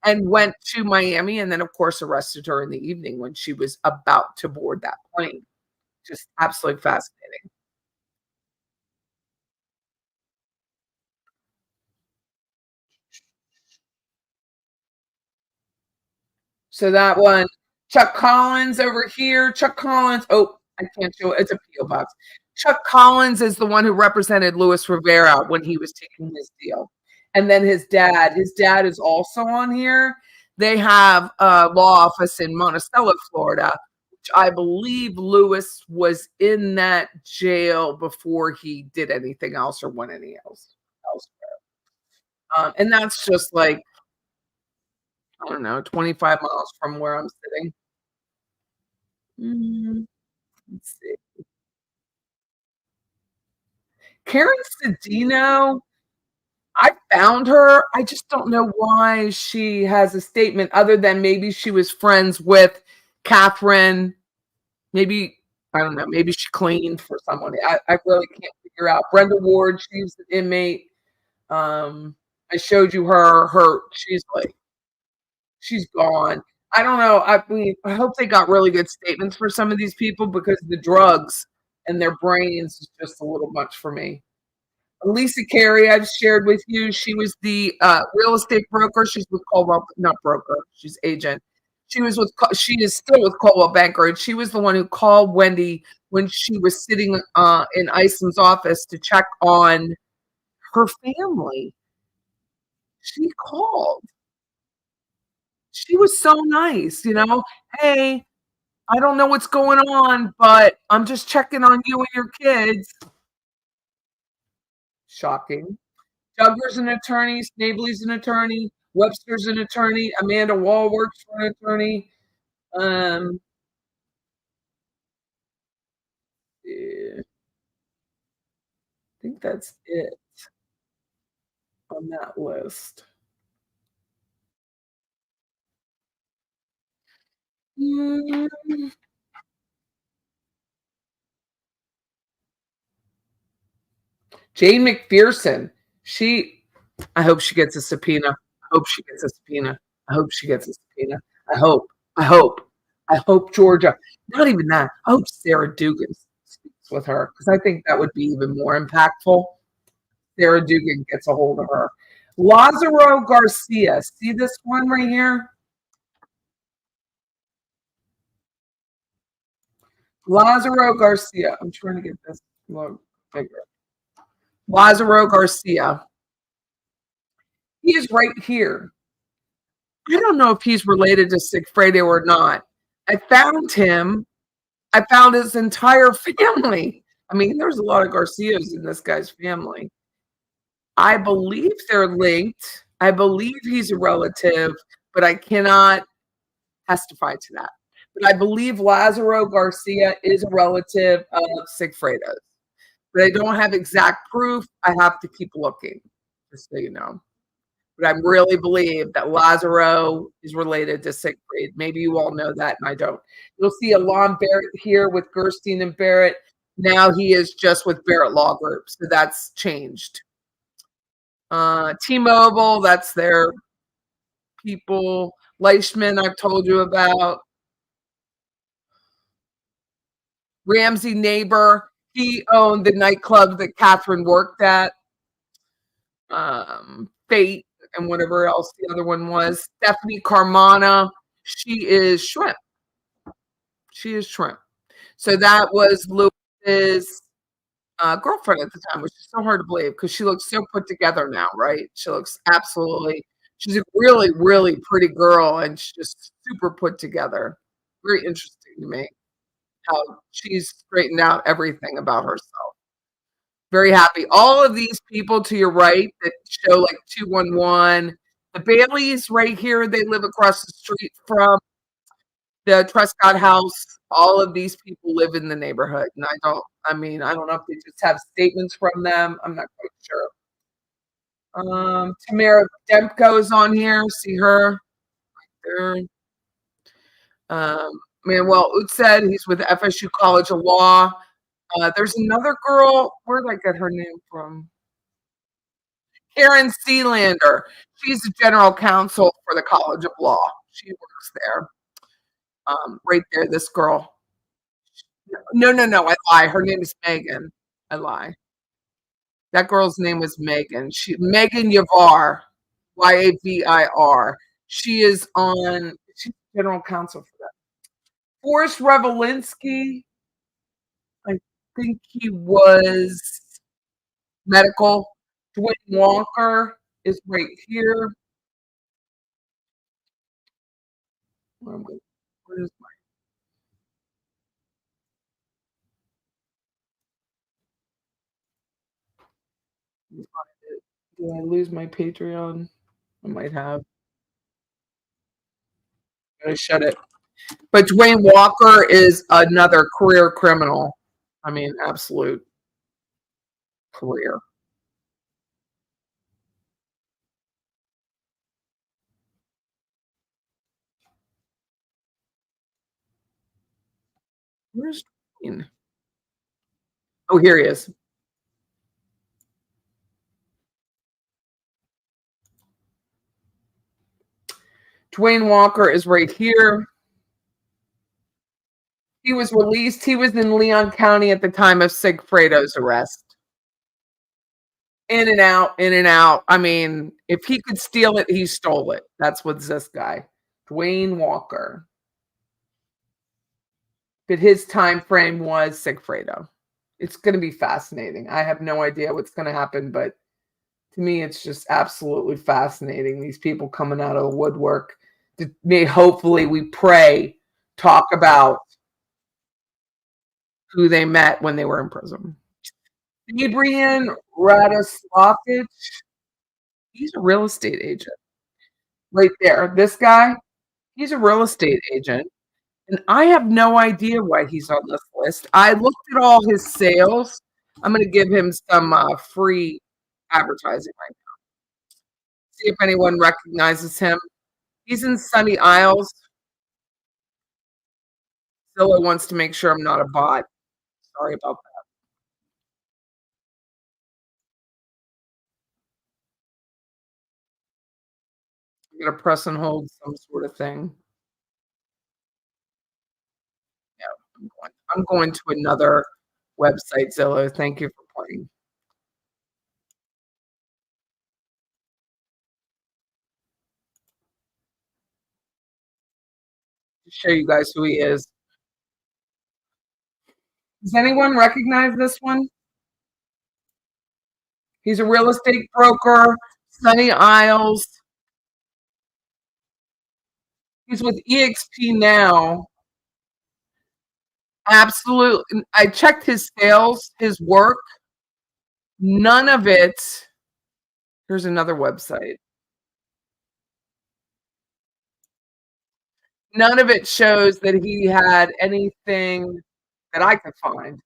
and went to Miami, and then of course arrested her in the evening when she was about to board that plane. Just absolutely fascinating. So that one, Chuck Collins over here. Chuck Collins. Oh, I can't show it. It's a P.O. box. Chuck Collins is the one who represented Luis Rivera when he was taking his deal. And then his dad is also on here. They have a law office in Monticello, Florida, which I believe Lewis was in that jail before he did anything else or went any else elsewhere. And that's just like, I don't know, 25 miles from where I'm sitting. Mm, let's see. Karen Cedino, I found her. I just don't know why she has a statement other than maybe she was friends with Catherine. Maybe, I don't know, maybe she cleaned for someone. I really can't figure out. Brenda Ward, she's an inmate. I showed you her she's like she's gone. I don't know. I mean, I hope they got really good statements for some of these people because the drugs and their brains is just a little much for me. Lisa Carey, I've shared with you. She was the real estate broker. She's with Coldwell, not broker. She's agent. She is still with Coldwell Banker, and she was the one who called Wendi when she was sitting in Isom's office to check on her family. She called. She was so nice, Hey, I don't know what's going on, but I'm just checking on you and your kids. Shocking. Duggar's an attorney, Snavely's an attorney, Webster's an attorney, Amanda Wall works for an attorney. Um, yeah, I think that's it on that list. Mm, Jane McPherson. She I hope she gets a subpoena. I hope she gets a subpoena. I hope she gets a subpoena. I hope. I hope. I hope Georgia. Not even that. I hope Sarah Dugan speaks with her because I think that would be even more impactful. Sarah Dugan gets a hold of her. Lazaro Garcia. See this one right here? Lazaro Garcia. I'm trying to get this more bigger. Lazaro Garcia. He is right here. I don't know if he's related to Sigfredo or not. I found him. I found his entire family. I mean, there's a lot of Garcias in this guy's family. I believe they're linked. I believe he's a relative, but I cannot testify to that. But I believe Lazaro Garcia is a relative of Sigfredo's. But I don't have exact proof. I have to keep looking, just so you know. But I really believe that Lazaro is related to Siegfried. Maybe you all know that, and I don't. You'll see Alon Barrett here with Gerstein and Barrett. Now he is just with Barrett Law Group, so that's changed. T-Mobile, that's their people. Leishman, I've told you about. Ramsey Neighbor, he owned the nightclub that Catherine worked at. Fate and whatever else the other one was. Stephanie Carmona, she is shrimp. She is shrimp. So that was Lewis's girlfriend at the time, which is so hard to believe because she looks so put together now, right? She looks absolutely, she's a really, really pretty girl and she's just super put together. Very interesting to me how she's straightened out everything about herself. Very happy. All of these people to your right that show like 211, the Baileys right here, they live across the street from the Trescott House. All of these people live in the neighborhood. And I don't know if they just have statements from them. I'm not quite sure. Tamara Demko is on here. See her there. Manuel Utsaid, he's with FSU College of Law. There's another girl. Where did I get her name from? Karen Sealander. She's the general counsel for the College of Law. She works there. Right there, this girl. No, no, no. I lie. Her name is Megan. I lie. That girl's name was Megan. Megan Yavar, Yavir. She is on. She's general counsel for that. Forrest Revelinsky. I think he was medical. Dwayne Walker is right here. Where is my? Did I lose my Patreon? I might have. I shut it. But Dwayne Walker is another career criminal. I mean, absolute career. Where's Dwayne? Oh, here he is. Dwayne Walker is right here. He was released. He was in Leon County at the time of Sigfredo's arrest. In and out, in and out. I mean, if he could steal it, he stole it. That's what's this guy, Dwayne Walker. But his time frame was Sigfredo. It's going to be fascinating. I have no idea what's going to happen, but to me, it's just absolutely fascinating. These people coming out of the woodwork. May hopefully we pray talk about who they met when they were in prison. Fabian Radoslavich, he's a real estate agent. Right there. This guy, he's a real estate agent. And I have no idea why he's on this list. I looked at all his sales. I'm going to give him some free advertising right now. See if anyone recognizes him. He's in Sunny Isles. Zillow wants to make sure I'm not a bot. Sorry about that. I'm going to press and hold some sort of thing. Yeah, I'm going to another website, Zillow. Thank you for playing. To show you guys who he is. Does anyone recognize this one? He's a real estate broker, Sunny Isles. He's with EXP now. Absolutely. I checked his sales, his work. None of it. Here's another website. None of it shows that he had anything that I could find.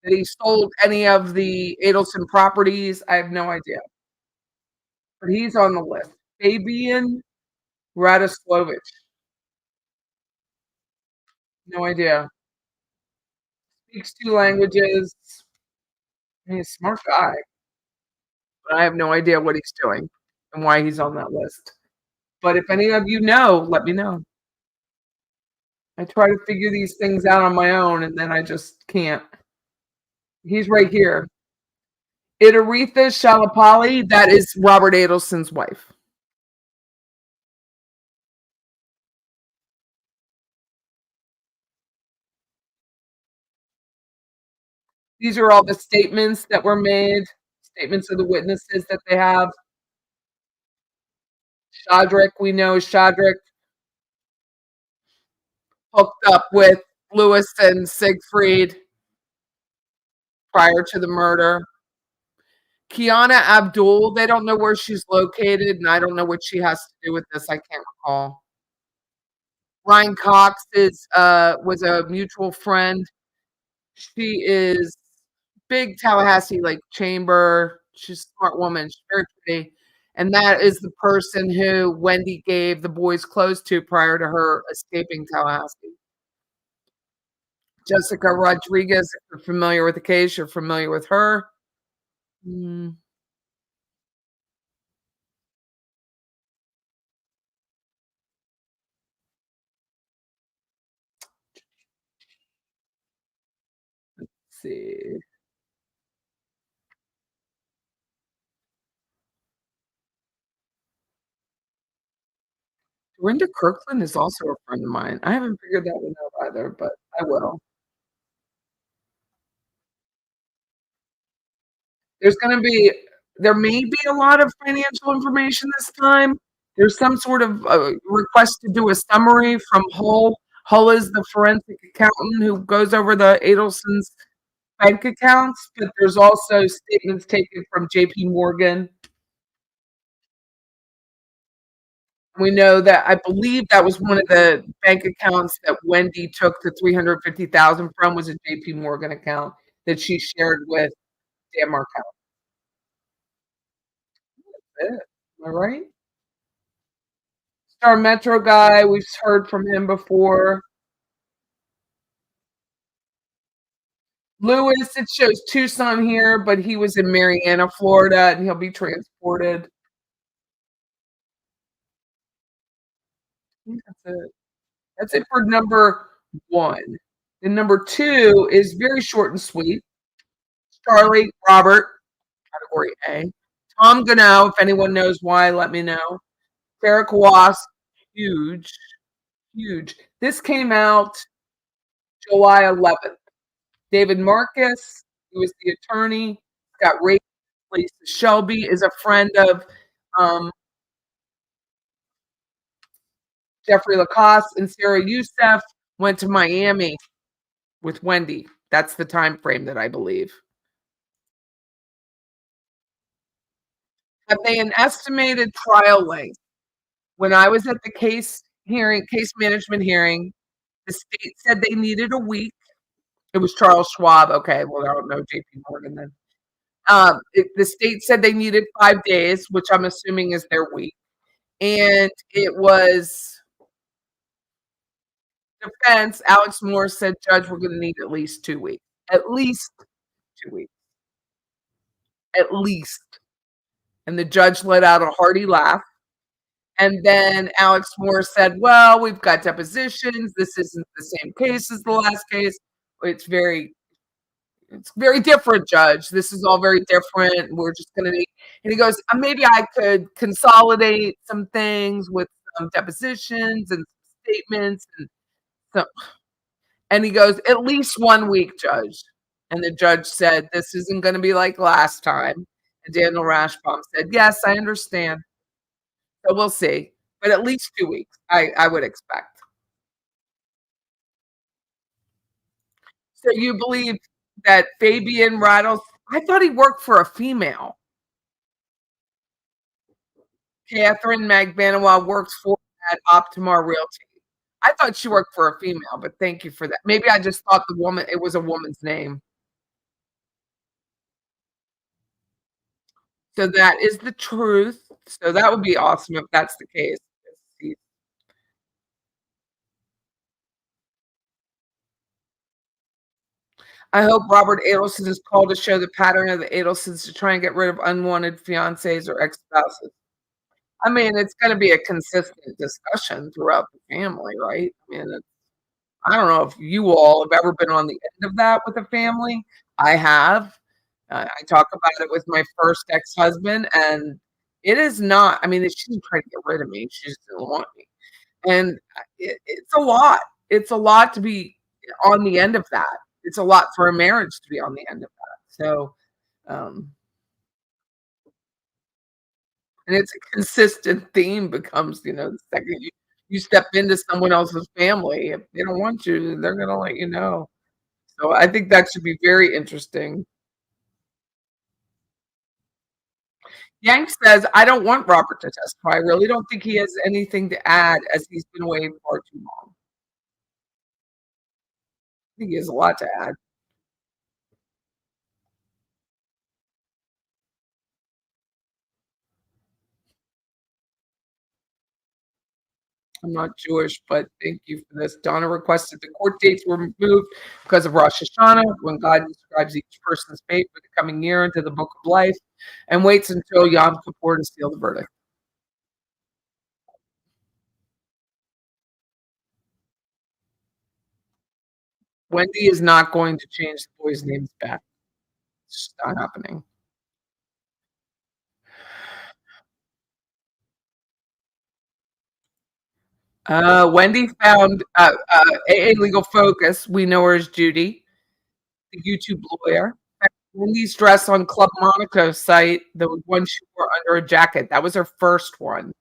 That he sold any of the Adelson properties. I have no idea. But he's on the list. Fabian Radoslavich. No idea. Speaks two languages. He's a smart guy. But I have no idea what he's doing and why he's on that list. But if any of you know, let me know. I try to figure these things out on my own, and then I just can't. He's right here. Itaretha Shalapali, that is Robert Adelson's wife. These are all the statements that were made, statements of the witnesses that they have. Shadrach, we know Shadrach hooked up with Lewis and Siegfried prior to the murder. Kiana Abdul, they don't know where she's located, and I don't know what she has to do with this. I can't recall. Ryan Cox was a mutual friend. She is big Tallahassee like chamber. She's a smart woman. She's very pretty. And that is the person who Wendi gave the boys' clothes to prior to her escaping Tallahassee. Jessica Rodriguez, if you're familiar with the case, you're familiar with her. Mm, let's see. Dorinda Kirkland is also a friend of mine. I haven't figured that one out either, but I will. There's gonna be there may be a lot of financial information this time. There's some sort of request to do a summary from Hull. Hull is the forensic accountant who goes over the Adelson's bank accounts, but there's also statements taken from JP Morgan. We know that I believe that was one of the bank accounts that Wendi took the 350,000 from was a JP Morgan account that she shared with Dan Markel. That's it. Am I right? Star Metro guy, we've heard from him before. Lewis, it shows Tucson here, but he was in Marianna, Florida, and he'll be transported. I think that's it. That's it for number 1. And number 2 is very short and sweet. Charlie Robert, category A. Tom Gano, if anyone knows why, let me know. Sarah Kawas, huge, huge. This came out July 11th. David Marcus, who was the attorney, got raped. Lisa Shelby is a friend of um, Jeffrey Lacoste, and Sarah Youssef went to Miami with Wendi. That's the time frame that I believe. Have they an estimated trial length? When I was at the case management hearing, the state said they needed a week. It was Charles Schwab. Okay, well, I don't know JP Morgan then. The state said they needed 5 days, which I'm assuming is their week. And it was defense. Alex Moore said, Judge, we're going to need at least 2 weeks. At least 2 weeks. At least. And the judge let out a hearty laugh. And then Alex Moore said, well, we've got depositions. This isn't the same case as the last case. It's very different, Judge. This is all very different. We're just going to need, and he goes, maybe I could consolidate some things with some depositions and statements. And he goes, at least 1 week, Judge. And the judge said, this isn't going to be like last time. And Daniel Rashbaum said, yes, I understand. So we'll see. But at least 2 weeks, I would expect. So you believe that Fabian Rattles, I thought he worked for a female. Catherine Magbanawala works for at Optimar Realty. I thought she worked for a female, but thank you for that. Maybe I just thought it was a woman's name. So that is the truth. So that would be awesome if that's the case. I hope Robert Adelson is called to show the pattern of the Adelsons to try and get rid of unwanted fiancés or ex-spouses. I mean, it's going to be a consistent discussion throughout the family, right? I mean, I don't know if you all have ever been on the end of that with a family. I have. I talk about it with my first ex-husband, and it is not. I mean, she didn't try to get rid of me; she just didn't want me, and it's a lot. It's a lot to be on the end of that. It's a lot for a marriage to be on the end of that. So, um, and it's a consistent theme becomes, the second you step into someone else's family, if they don't want you, they're gonna let you know. So I think that should be very interesting. Yank says, I don't want Robert to testify. I really don't think he has anything to add as he's been away far too long. I think he has a lot to add. I'm not Jewish, but thank you for this. Donna requested the court dates were moved because of Rosh Hashanah, when God describes each person's fate for the coming year into the book of life, and waits until Yom Kippur to seal the verdict. Wendi is not going to change the boys' names back. It's just not happening. Wendi found AA Legal Focus. We know her as Judy, the YouTube lawyer. Wendy's dress on Club Monaco's site, the one she wore under a jacket. That was her first one,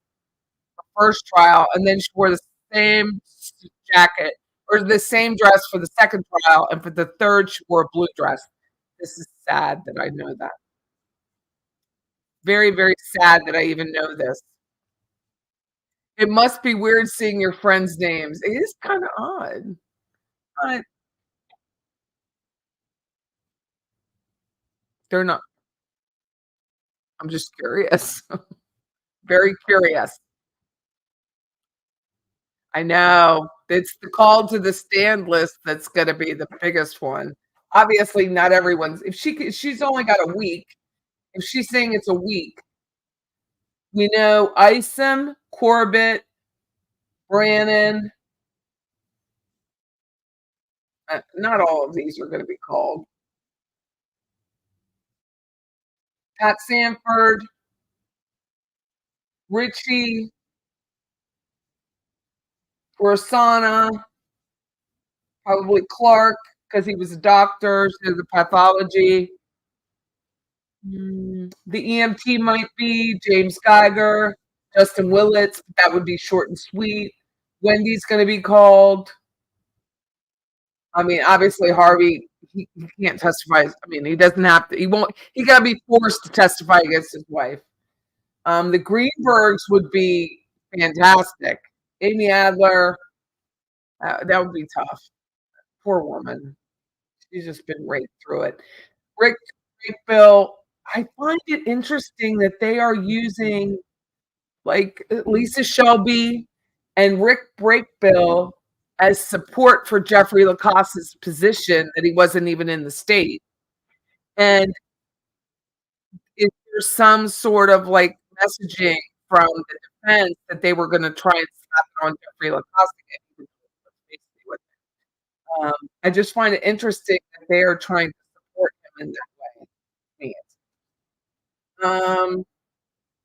first trial. And then she wore the same jacket or the same dress for the second trial. And for the third, she wore a blue dress. This is sad that I know that. Very, very sad that I even know this. It must be weird seeing your friends' names. It is kinda odd, but they're not. I'm just curious. Very curious. I know. It's the call to the stand list that's gonna be the biggest one. Obviously, not everyone's if she's only got a week, if she's saying it's a week, we know Isom, Corbett, Brannon, not all of these are gonna be called. Pat Sanford, Richie, Rosanna, probably Clark, because he was a doctor, so the pathology. The EMT might be James Geiger, Justin Willits, that would be short and sweet. Wendy's gonna be called. I mean, obviously Harvey, he can't testify. I mean, he doesn't have to. He won't. He gotta be forced to testify against his wife. The Greenbergs would be fantastic. Amy Adler, that would be tough. Poor woman. She's just been raked through it. Rick Bill, I find it interesting that they are using like Lisa Shelby and Rick Brakebill as support for Jeffrey Lacosse's position that he wasn't even in the state. And is there some sort of like messaging from the defense that they were going to try and slap it on Jeffrey Lacoste again? Basically what I just find it interesting that they are trying to support him in that way. Um,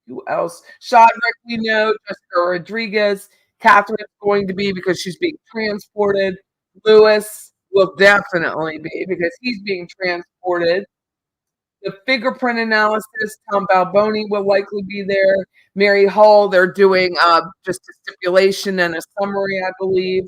who else? Shadrick, we know. Jessica Rodriguez. Catherine's going to be because she's being transported. Lewis will definitely be because he's being transported. The fingerprint analysis, Tom Balboni will likely be there. Mary Hull, they're doing just a stipulation and a summary, I believe.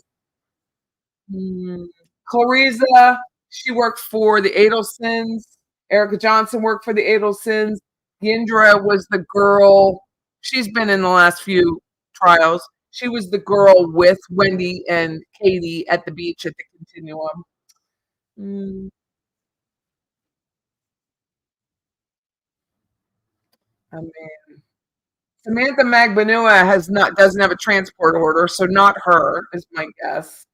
Clarissa, she worked for the Adelsons. Erica Johnson worked for the Adelsons. Yindra was the girl. She's been in the last few trials. She was the girl with Wendi and Katie at the beach at the Continuum. Mm, I mean, Samantha Magbanua doesn't have a transport order, so not her is my guess.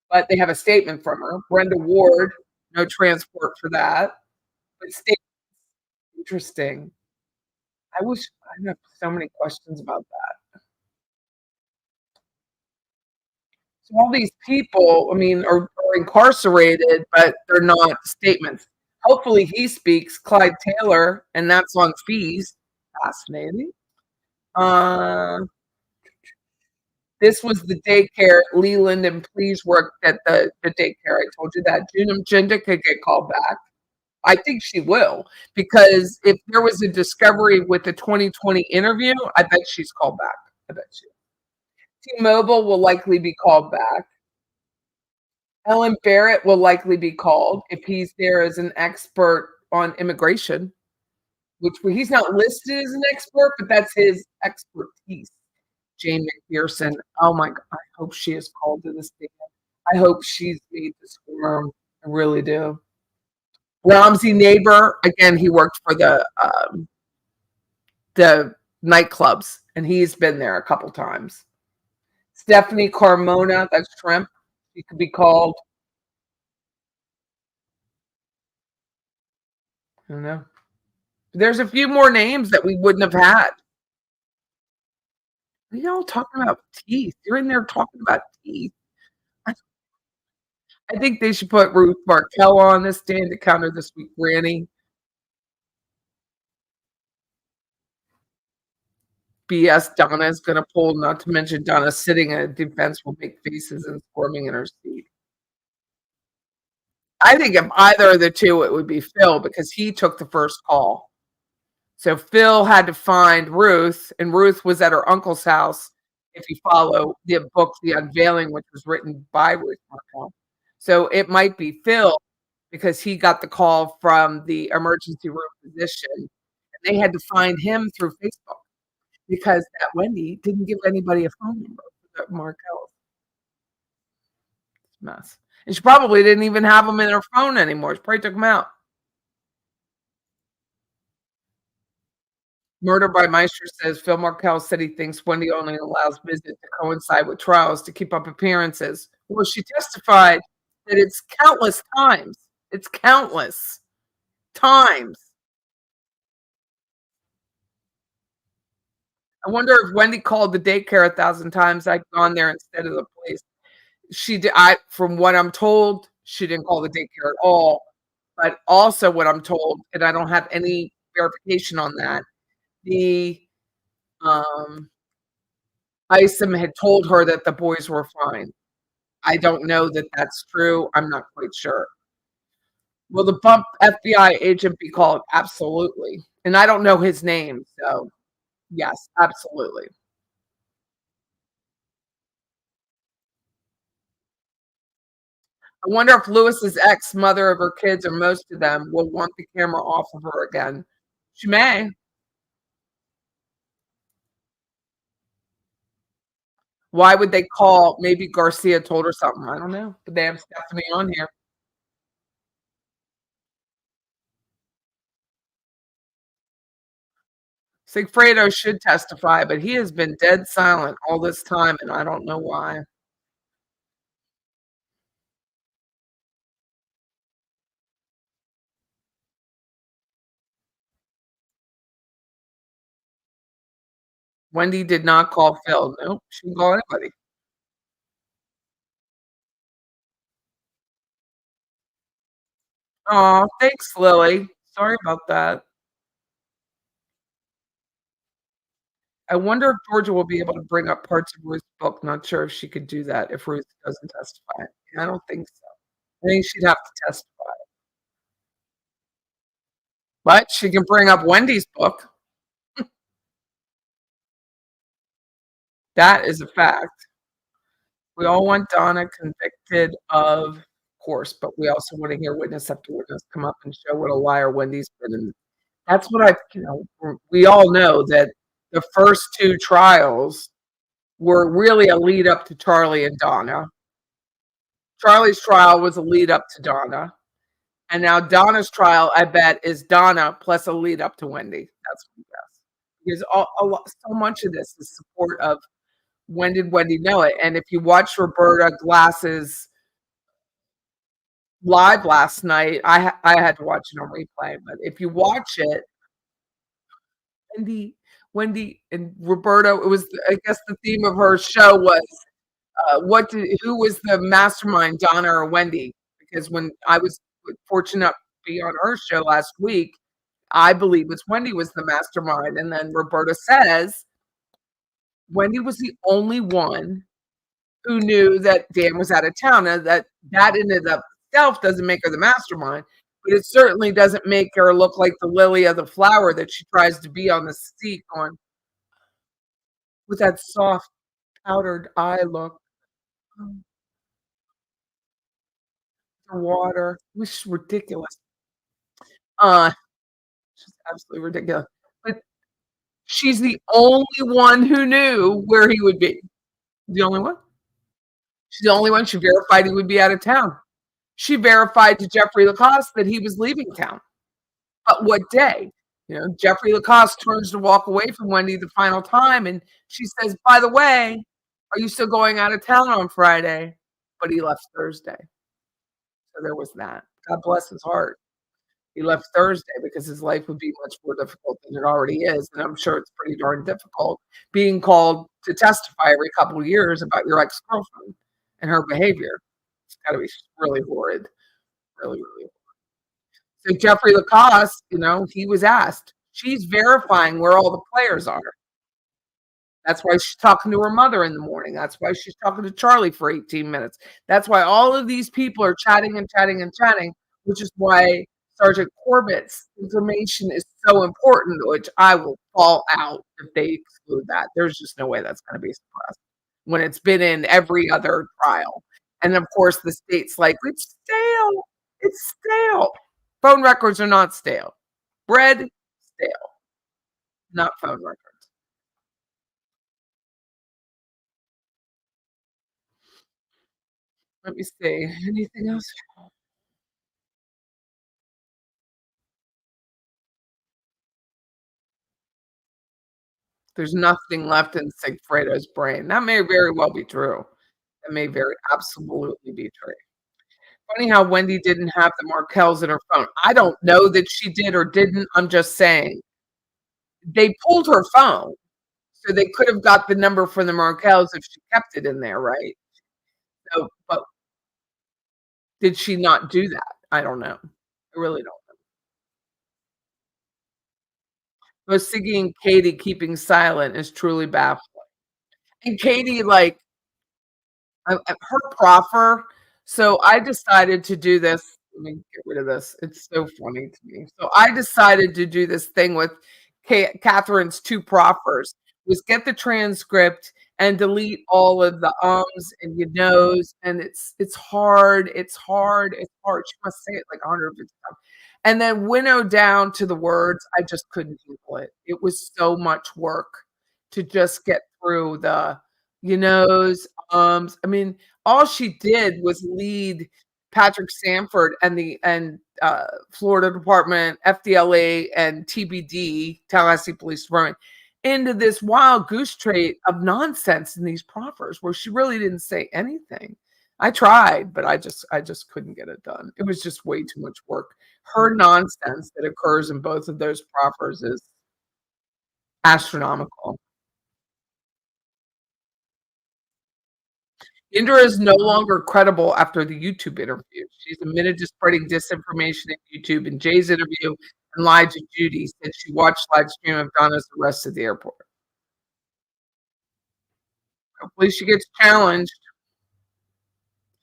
But they have a statement from her. Brenda Ward, no transport for that. But interesting. I have so many questions about that. So all these people, I mean, are incarcerated, but they're not statements. Hopefully he speaks, Clyde Taylor, and that's on fees. Fascinating. Uh, this was the daycare. Leland and Please worked at the daycare. I told you that. Junam Jinder could get called back. I think she will because if there was a discovery with the 2020 interview, I bet she's called back. I bet she. T-Mobile will likely be called back. Ellen Barrett will likely be called if he's there as an expert on immigration, which he's not listed as an expert, but that's his expertise. Jane McPherson. Oh my God. I hope she is called to the stand. I hope she's made to squirm. I really do. Ramsey Neighbor, again, he worked for the nightclubs, and he's been there a couple times. Stephanie Carmona, that's Shrimp. She could be called. I don't know. There's a few more names that we wouldn't have had. What are y'all talking about teeth? You're in there talking about teeth. I think they should put Ruth Markel on this stand to counter this week, Granny. BS Donna is going to pull, not to mention Donna sitting in a defense will make faces and squirming in her seat. I think if either of the two, it would be Phil because he took the first call. So Phil had to find Ruth, and Ruth was at her uncle's house. If you follow the book, The Unveiling, which was written by Ruth Markel. So it might be Phil because he got the call from the emergency room physician. And they had to find him through Facebook. because that Wendi didn't give anybody a phone number for the Markells mess. And she probably didn't even have them in her phone anymore. She probably took them out. Murder by Meister says Phil Markel said he thinks Wendi only allows visits to coincide with trials to keep up appearances. Well, she testified that it's countless times. It's countless times. I wonder if Wendi called the daycare 1,000 times. I'd gone there instead of the police. She did. From what I'm told, she didn't call the daycare at all. But also, what I'm told, and I don't have any verification on that, the um, Isom had told her that the boys were fine. I don't know that that's true. I'm not quite sure. Will the bump FBI agent be called? Absolutely. And I don't know his name, so yes, absolutely. I wonder if Lewis's ex, mother of her kids, or most of them, will want the camera off of her again. She may. Why would they call? Maybe Garcia told her something. I don't know. But they have Stephanie on here. Sigfredo should testify, but he has been dead silent all this time, and I don't know why. Wendi did not call Phil. Nope, she didn't call anybody. Oh, thanks, Lily. Sorry about that. I wonder if Georgia will be able to bring up parts of Ruth's book. Not sure if she could do that if Ruth doesn't testify. I don't think so. I think she'd have to testify. But she can bring up Wendy's book. That is a fact. We all want Donna convicted of course, but we also want to hear witness after witness come up and show what a liar Wendy's been. And that's what we all know that the first two trials were really a lead up to Charlie and Donna. Charlie's trial was a lead up to Donna. And now Donna's trial, I bet, is Donna plus a lead up to Wendi. That's what I guess. Because so much of this is support of when did Wendi know it? And if you watch Roberta Glass's live last night, I had to watch it on replay, but if you watch it, Wendi, Wendi and Roberta, it was I guess the theme of her show was who was the mastermind, Donna or Wendi? Because when I was fortunate to be on her show last week, I believe it's Wendi was the mastermind. And then Roberta says Wendi was the only one who knew that Dan was out of town. And that in and of itself doesn't make her the mastermind, but it certainly doesn't make her look like the lily of the flower that she tries to be on the seat on with that soft powdered eye look. Oh, the water. It was ridiculous. Uh, just absolutely ridiculous. But she's the only one who knew where he would be. The only one. She's the only one. She verified he would be out of town. She verified to Jeffrey Lacoste that he was leaving town. But what day? Jeffrey Lacoste turns to walk away from Wendi the final time, and she says, "By the way, are you still going out of town on Friday?" But he left Thursday. So there was that. God bless his heart. He left Thursday because his life would be much more difficult than it already is, and I'm sure it's pretty darn difficult being called to testify every couple of years about your ex-girlfriend and her behavior. It's gotta be really horrid. Really, really. So Jeffrey Lacoste, he was asked. She's verifying where all the players are. That's why she's talking to her mother in the morning. That's why she's talking to Charlie for 18 minutes. That's why all of these people are chatting and chatting and chatting, which is why Sergeant Corbett's information is so important, which I will fall out if they exclude that. There's just no way that's going to be suppressed when it's been in every other trial. And of course, the state's like, it's stale. It's stale. Phone records are not stale. Bread, stale, not phone records. Let me see. Anything else? There's nothing left in Sigfredo's brain. That may very well be true. That may very absolutely be true. Funny how Wendy didn't have the Markells in her phone. I don't know that she did or didn't. I'm just saying they pulled her phone, so they could have got the number from the Markells if she kept it in there, right? So, but did she not do that? I don't know. I really don't. But Siggy and Katie keeping silent is truly baffling. And Katie, like, her proffer, so I decided to do this. Let me get rid of this. It's so funny to me. So I decided to do this thing with Catherine's 2 proffers, was get the transcript and delete all of the ums and you knows, and it's hard, it's hard, it's hard. She must say it like 150 times. And then winnow down to the words. I just couldn't handle it. It was so much work to just get through the you knows, I mean, all she did was lead Patrick Sanford and Florida Department, FDLA, and TBD, Tallahassee Police Department, into this wild goose chase of nonsense in these proffers where she really didn't say anything. I tried, but I just couldn't get it done. It was just way too much work. Her nonsense that occurs in both of those proffers is astronomical. Yindra is no longer credible after the YouTube interview. She's admitted to spreading disinformation in YouTube. In Jay's interview and lied to Judy, said she watched live stream of Donna's arrest at the airport. Hopefully she gets challenged.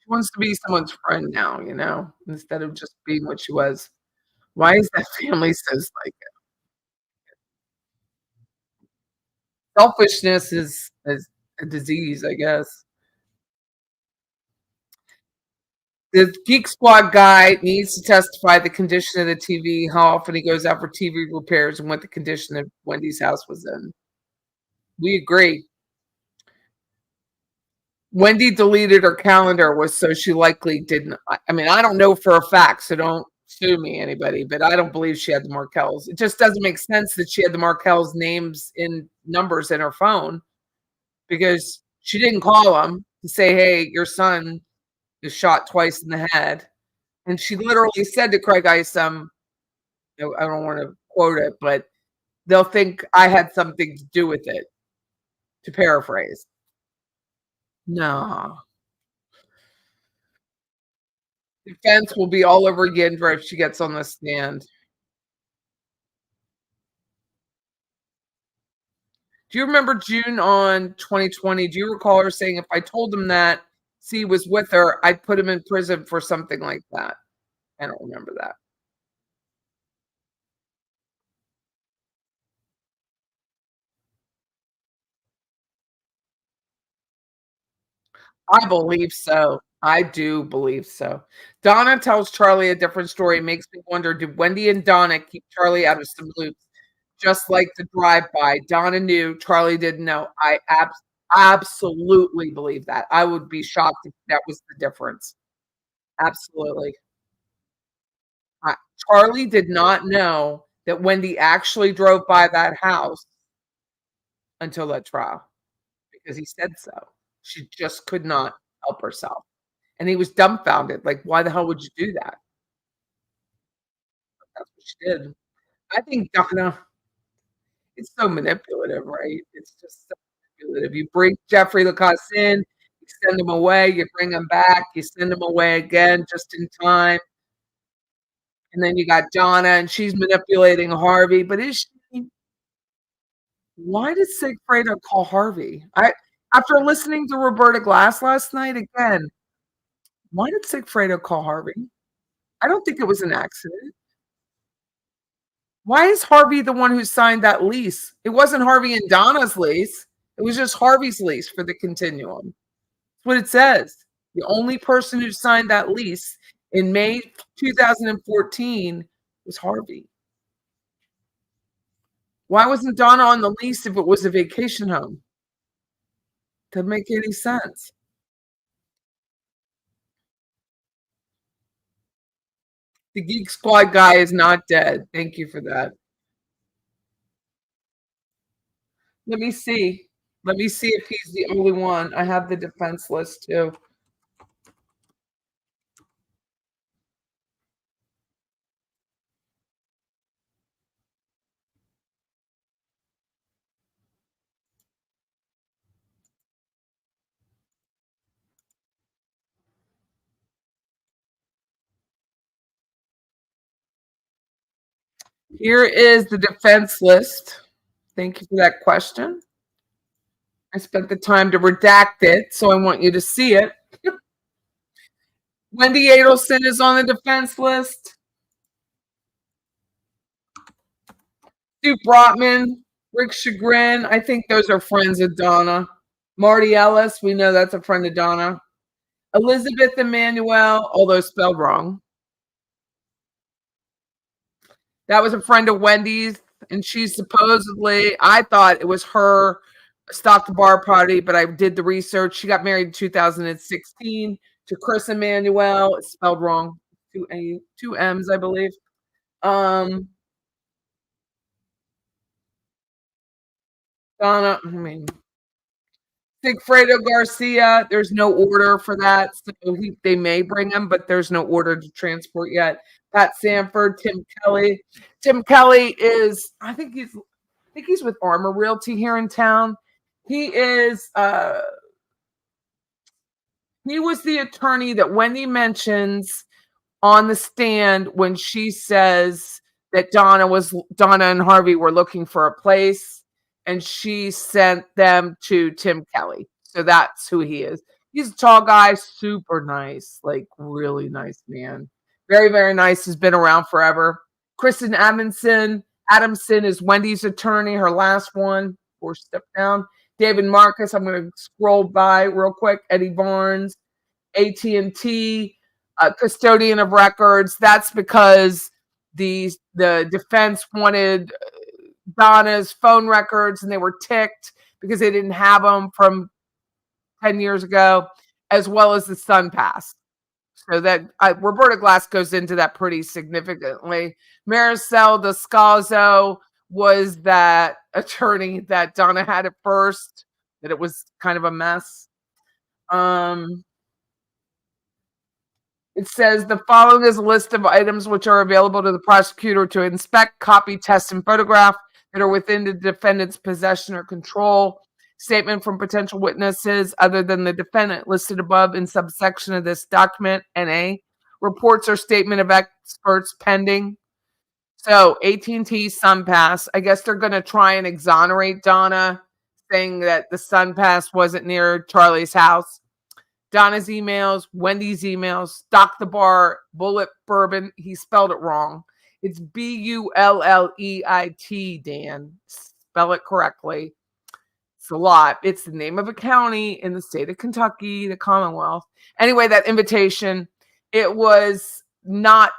She wants to be someone's friend now, instead of just being what she was. Why is that family so like selfishness is a disease, I guess. The Geek Squad guy needs to testify the condition of the TV, how often he goes out for TV repairs, and what the condition of Wendy's house was in. We agree. Wendy deleted her calendar was so she likely didn't. I mean, I don't know for a fact, so don't sue me, anybody, but I don't believe she had the Markells. It just doesn't make sense that she had the Markells' names in numbers in her phone because she didn't call them to say, hey, your son is shot twice in the head. And she literally said to Craig Isom, I don't want to quote it, but they'll think I had something to do with it, to paraphrase. No. Defense will be all over Yindra if she gets on the stand. Do you remember June on 2020? Do you recall her saying, if I told him that C was with her, I'd put him in prison for something like that? I don't remember that. I believe so. I do believe so. Donna tells Charlie a different story. Makes me wonder, did Wendy and Donna keep Charlie out of some loops? Just like the drive-by. Donna knew, Charlie didn't know. I absolutely believe that. I would be shocked if that was the difference. Absolutely. I Charlie did not know that Wendy actually drove by that house until that trial because he said so. She just could not help herself. And he was dumbfounded, like, "Why the hell would you do that?" That's what she did. I think Donna is so manipulative, right? It's just so manipulative. You bring Jeffrey Lacasse in, you send him away, you bring him back, you send him away again just in time, and then you got Donna, and she's manipulating Harvey, but is she why did Sigfredo call Harvey? I after listening to Roberta Glass last night again, why did Sigfredo call Harvey? I don't think it was an accident. Why is Harvey the one who signed that lease? It wasn't Harvey and Donna's lease. It was just Harvey's lease for the Continuum. That's what it says. The only person who signed that lease in May 2014 was Harvey. Why wasn't Donna on the lease if it was a vacation home? Doesn't make any sense. The Geek Squad guy is not dead. Thank you for that. Let me see. Let me see if he's the only one. I have the defense list too. Here is the defense list. Thank you for that question. I spent the time to redact it, so I want you to see it. Wendi Adelson is on the defense list. Stu Brotman, Rick Chagrin. I think those are friends of Donna. Marty Ellis, we know that's a friend of Donna. Elizabeth Emanuel, although spelled wrong. That was a friend of Wendy's, and she's supposedly, I thought it was her stock the bar party, but I did the research. She got married in 2016 to Chris Emanuel. It's spelled wrong. Two M's, I believe. Donna, I mean, Sigfredo Garcia, there's no order for that. So they may bring him, but there's no order to transport yet. Pat Sanford, Tim Kelly. Tim Kelly is, I think he's with Armor Realty here in town. He is he was the attorney that Wendi mentions on the stand when she says that Donna and Harvey were looking for a place and she sent them to Tim Kelly. So that's who he is. He's a tall guy, super nice, like really nice man. Very, very nice. Has been around forever. Kristen Adamson is Wendy's attorney, her last one, or step down. David Marcus, I'm going to scroll by real quick. Eddie Barnes, AT&T, custodian of records. That's because the defense wanted Donna's phone records, and they were ticked because they didn't have them from 10 years ago, as well as the Sun Pass. So that Roberta Glass goes into that pretty significantly. Maricel Descalzo was that attorney that Donna had at first, that it was kind of a mess. It says the following is a list of items which are available to the prosecutor to inspect, copy, test, and photograph that are within the defendant's possession or control. Statement from potential witnesses other than the defendant listed above in subsection of this document, NA. Reports or statement of experts pending. So AT&T Sun Pass, I guess they're going to try and exonerate Donna, saying that the Sun Pass wasn't near Charlie's house. Donna's emails, Wendy's emails, Stock the Bar, Bullet Bourbon. He spelled it wrong. It's Bulleit, Dan. Spell it correctly. It's a lot. It's the name of a county in the state of Kentucky, the Commonwealth. Anyway, that invitation, it was not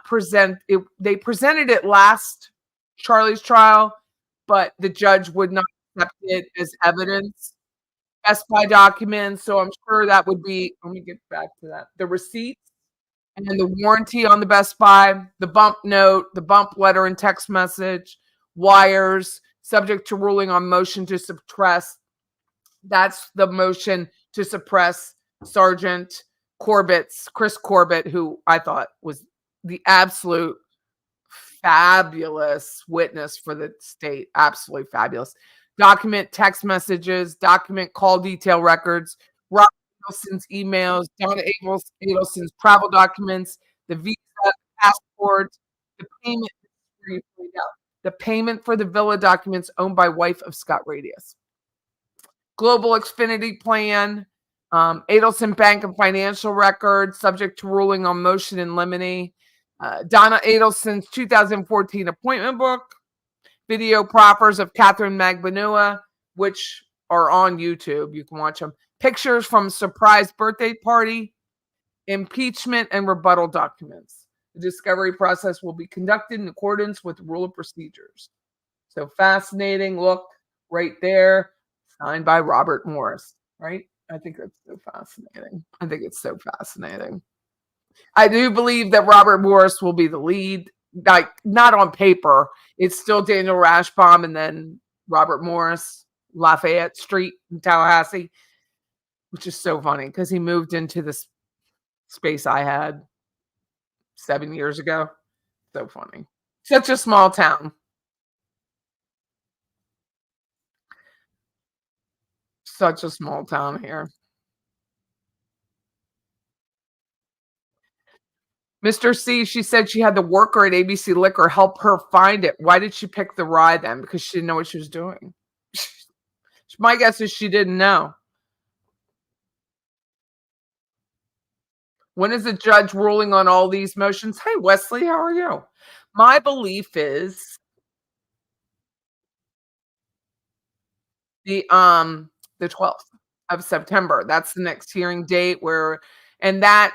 they presented it last Charlie's trial, but the judge would not accept it as evidence. Best Buy documents, so I'm sure that would be, let me get back to that. The receipts and then the warranty on the Best Buy, the bump note, the bump letter and text message, wires, subject to ruling on motion to suppress. That's the motion to suppress Sergeant Chris Corbett, who I thought was the absolute fabulous witness for the state. Absolutely fabulous. Document text messages, document call detail records, Robert Adelson's emails, Donna Adelson's travel documents, the visa, passport, the payment, the payment for the villa documents owned by wife of Scott Radius. Global Xfinity plan, Adelson Bank and Financial Records, subject to ruling on motion in limine. Donna Adelson's 2014 appointment book, video proffers of Catherine Magbanua, which are on YouTube. You can watch them. Pictures from surprise birthday party, impeachment, and rebuttal documents. The discovery process will be conducted in accordance with the rule of procedures. So fascinating. Look right there. Signed by Robert Morris, right? I think that's so fascinating. I think it's so fascinating. I do believe that Robert Morris will be the lead, like, not on paper. It's still Daniel Rashbaum and then Robert Morris, Lafayette Street in Tallahassee, which is so funny because he moved into this space I had 7 years ago. So funny. Such a small town. Such a small town here. Mr. C, she said she had the worker at ABC Liquor help her find it. Why did she pick the rye then? Because she didn't know what she was doing. My guess is she didn't know. When is the judge ruling on all these motions? Hey, Wesley, how are you? My belief is the 12th of September. That's the next hearing date where and that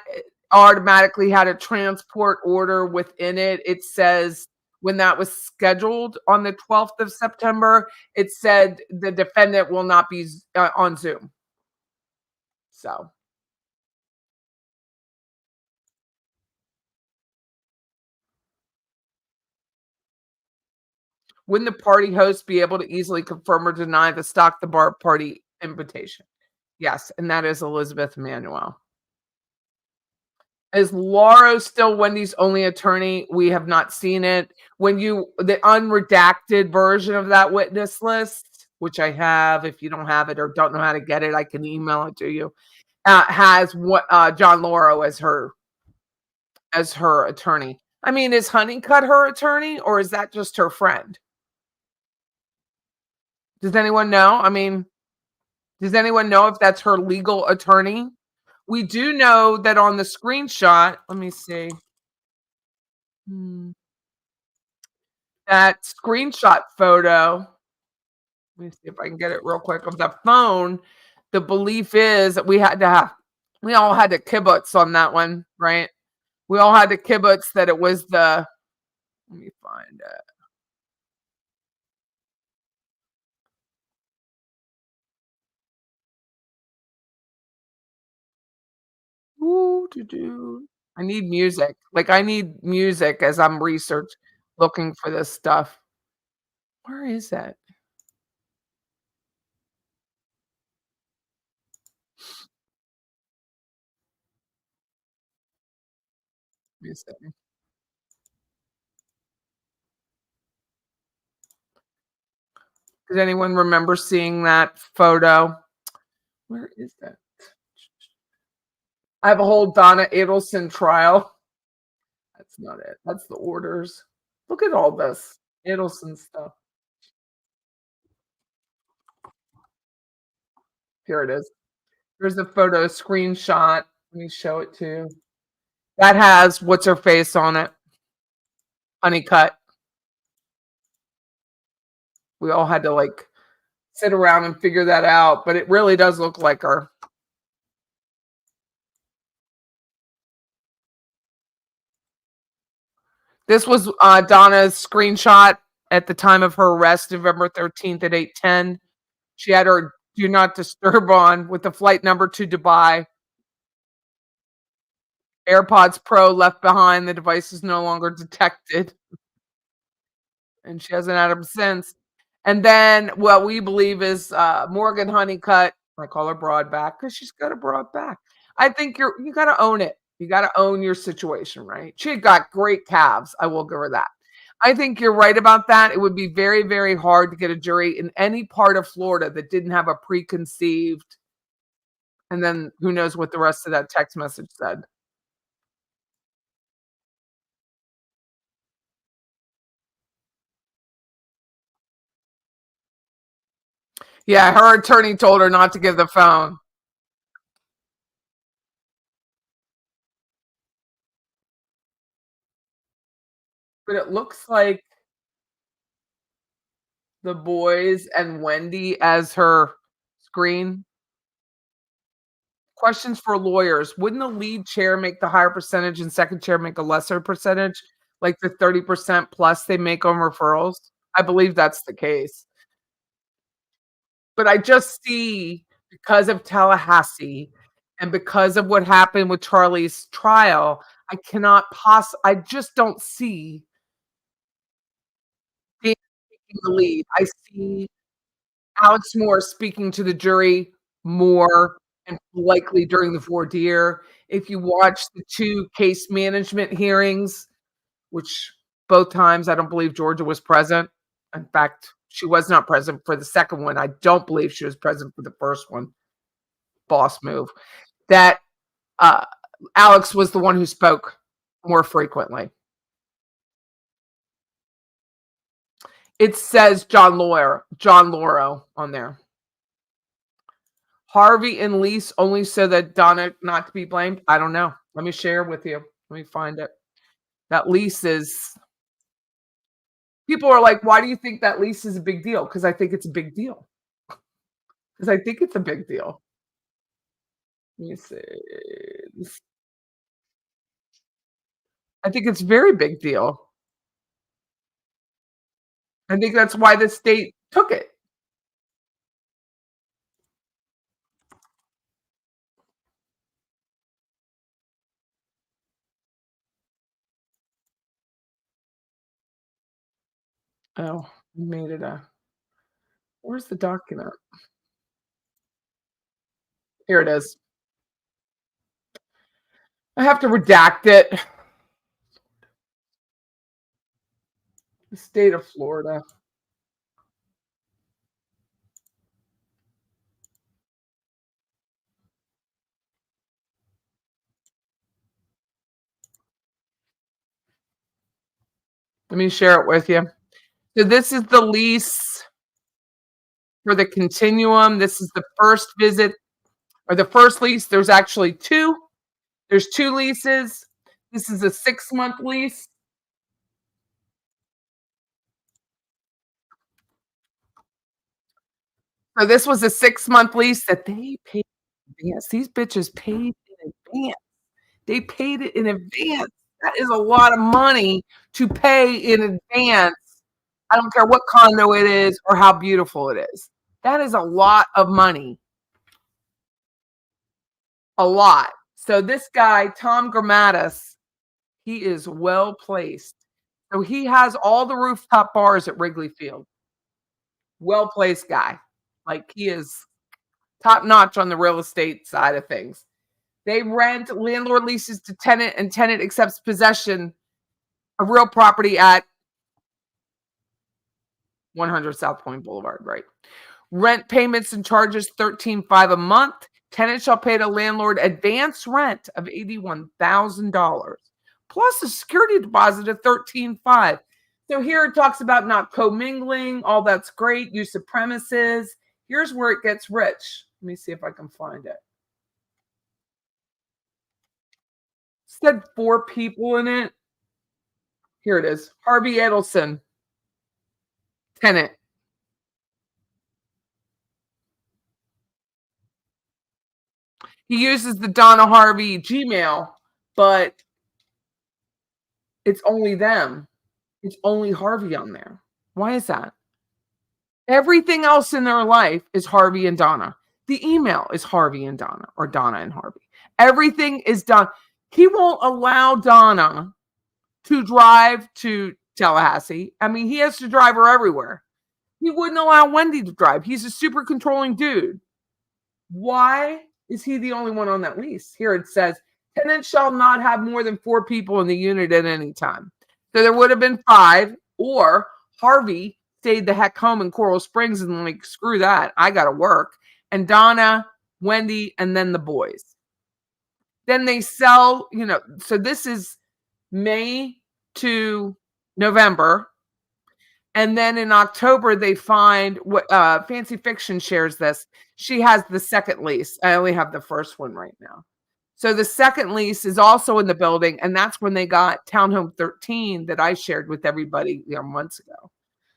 automatically had a transport order within it. It says when that was scheduled on the 12th of September, it said the defendant will not be on Zoom. So, wouldn't the party host be able to easily confirm or deny the stock the bar party invitation? Yes, and that is Elizabeth Manuel. Is Laura still Wendy's only attorney? We have not seen it. When you the unredacted version of that witness list, which I have, if you don't have it or don't know how to get it, I can email it to you. Has what John Lauro as her attorney. I mean, is Honeycutt her attorney or is that just her friend? Does anyone know? I mean, does anyone know if that's her legal attorney? We do know that on the screenshot, let me see. Hmm, that screenshot photo, let me see if I can get it real quick of the phone. The belief is that we all had to kibutz on that one, right? We all had to kibutz that it was let me find it. Ooh, doo-doo. I need music. Like, I need music as I'm looking for this stuff. Where is that? Let me see. Does anyone remember seeing that photo? Where is that? I have a whole Donna Adelson trial. That's not it. That's the orders. Look at all this Adelson stuff. Here it is. Here's a photo screenshot. Let me show it to you. That has what's her face on it. Honeycutt. We all had to like sit around and figure that out, but it really does look like her. This was Donna's screenshot at the time of her arrest, November 13th at 8:10. She had her do not disturb on with the flight number to Dubai. AirPods Pro left behind. The device is no longer detected, and she hasn't had them since. And then what we believe is Morgan Honeycutt. I call her Broadback because she's got a broad back. I think you got to own it. You got to own your situation, right? She got great calves. I will give her that. I think you're right about that. It would be very, very hard to get a jury in any part of Florida that didn't have a preconceived, and then who knows what the rest of that text message said. Yeah, her attorney told her not to give the phone. But it looks like the boys and Wendi as her screen. Questions for lawyers. Wouldn't the lead chair make the higher percentage and second chair make a lesser percentage? Like the 30% plus they make on referrals? I believe that's the case. But I just see because of Tallahassee And because of what happened with Charlie's trial, I just don't see Dan taking the lead. I see Alex Moore speaking to the jury more and likely during the voir dire. If you watch the 2 case management hearings, which both times I don't believe Georgia was present. In fact, she was not present for the second one. I don't believe she was present for the first one. Boss move. That uh, Alex was the one who spoke more frequently. It says John Lauro on there. Harvey and Lise only so that Donna not to be blamed. I don't know. Let me share with you. Let me find it. That lease is people are like, why do you think that lease is a big deal? Because I think it's a big deal. Because I think it's a big deal. Let me see. I think it's a very big deal. I think that's why the state took it. Oh, we made it a where's the document? Here it is. I have to redact it. The state of Florida. Let me share it with you. So this is the lease for the Continuum. This is the first visit or the first lease. There's actually 2. There's 2 leases. This is a 6-month lease. So this was a 6-month lease that they paid in advance. These bitches paid in advance. They paid it in advance. That is a lot of money to pay in advance. I don't care what condo it is or how beautiful it is. That is a lot of money. A lot. So this guy, Tom Grammatis, he is well placed. So he has all the rooftop bars at Wrigley Field. Well placed guy. Like he is top notch on the real estate side of things. They rent, landlord leases to tenant, and tenant accepts possession of real property at 100 South Point Boulevard, right? Rent payments and charges $13,500 a month. Tenant shall pay the landlord advance rent of $81,000 plus a security deposit of $13,500. So here it talks about not commingling. All that's great. Use of premises. Here's where it gets rich. Let me see if I can find it. Said 4 people in it. Here it is. Harvey Adelson, tenant. He uses the Donna Harvey Gmail, but it's only them. It's only Harvey on there. Why is that? Everything else in their life is Harvey and Donna. The email is Harvey and Donna or Donna and Harvey. Everything is done. He won't allow Donna to drive to Tallahassee. I mean, he has to drive her everywhere. He wouldn't allow Wendi to drive. He's a super controlling dude. Why is he the only one on that lease? Here it says, tenant shall not have more than 4 people in the unit at any time. So there would have been 5, or Harvey stayed the heck home in Coral Springs and like, screw that. I got to work. And Donna, Wendi, and then the boys. Then they sell, so this is May to November. And then in October, they find what Fancy Fiction shares this. She has the second lease. I only have the first one right now. So the second lease is also in the building, and that's when they got Townhome 13 that I shared with everybody months ago.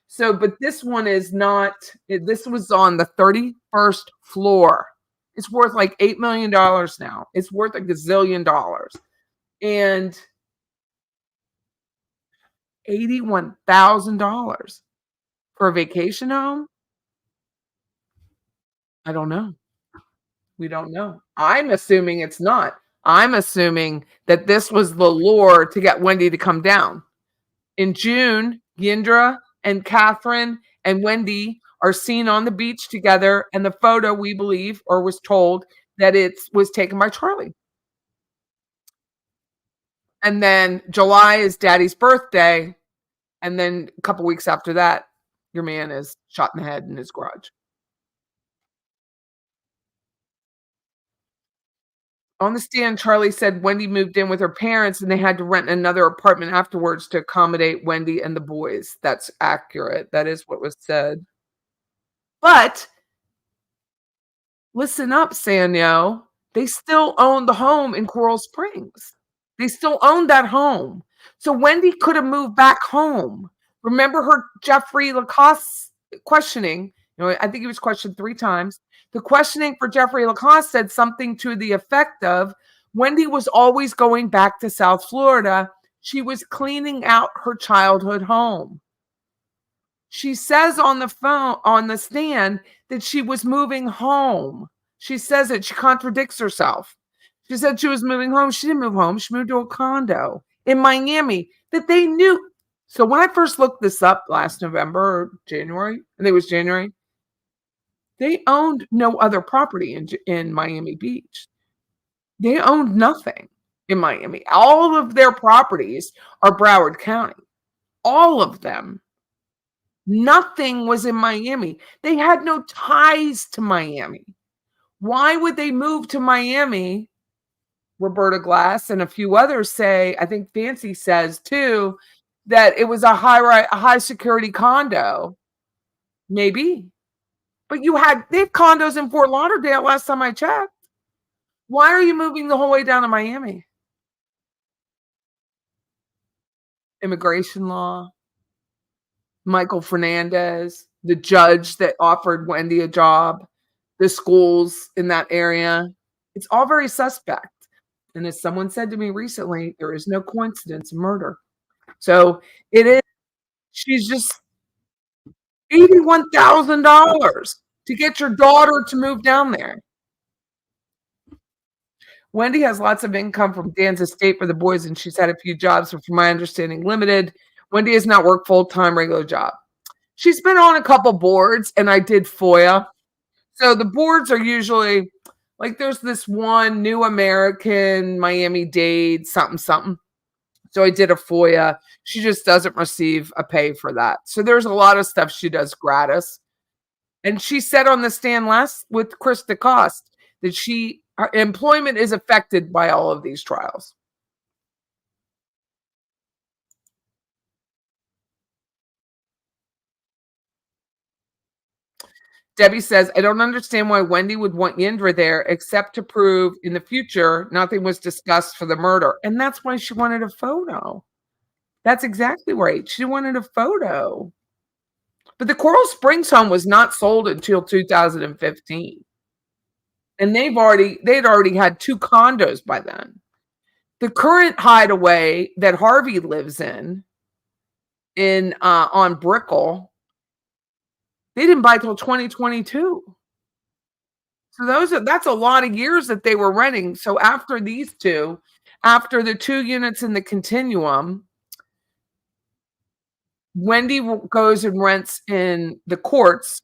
So, but this one is not, this was on the 31st floor. It's worth like $8 million now. It's worth a gazillion dollars. And $81,000 for a vacation home? I don't know. We don't know. I'm assuming it's not. I'm assuming that this was the lure to get Wendi to come down. In June, Yindra and Catherine and Wendi are seen on the beach together, and the photo we believe or was told that it was taken by Charlie. And then July is Daddy's birthday, and then a couple weeks after that, your man is shot in the head in his garage. On the stand, Charlie said Wendi moved in with her parents and they had to rent another apartment afterwards to accommodate Wendi and the boys. That's accurate. That is what was said. But listen up, Sanyo. They still own the home in Coral Springs. They still own that home. So Wendi could have moved back home. Remember her Jeffrey Lacoste questioning? I think he was questioned 3 times. The questioning for Jeffrey Lacoste said something to the effect of Wendi was always going back to South Florida. She was cleaning out her childhood home. She says on the phone, on the stand, that she was moving home. She says it. She contradicts herself. She said she was moving home. She didn't move home. She moved to a condo in Miami that they knew. So when I first looked this up last November or January, I think it was January, they owned no other property in Miami Beach. They owned nothing in Miami. All of their properties are Broward County. All of them. Nothing was in Miami. They had no ties to Miami. Why would they move to Miami? Roberta Glass and a few others say, I think Fancy says too, that it was a high security condo. Maybe. But they have condos in Fort Lauderdale last time I checked. Why are you moving the whole way down to Miami? Immigration law. Michael Fernandez, the judge that offered Wendi a job, the schools in that area. It's all very suspect. And as someone said to me recently, there is no coincidence in murder. So it is, she's just $81,000 to get your daughter to move down there. Wendi has lots of income from Dan's estate for the boys, and she's had a few jobs, but from my understanding, limited. Wendi has not worked full-time regular job. She's been on a couple boards, and I did FOIA. So the boards are usually like there's this one New American Miami-Dade something something. So I did a FOIA. She just doesn't receive a pay for that. So there's a lot of stuff she does gratis. And she said on the stand last with Chris DeCoste that her employment is affected by all of these trials. Debbie says, I don't understand why Wendi would want Yindra there except to prove in the future nothing was discussed for the murder. And that's why she wanted a photo. That's exactly right. She wanted a photo. But the Coral Springs home was not sold until 2015. And they'd already had 2 condos by then. The current hideaway that Harvey lives in on Brickell, they didn't buy till 2022. So that's a lot of years that they were renting. So after these 2, after the 2 units in the Continuum, Wendi goes and rents in the Courts,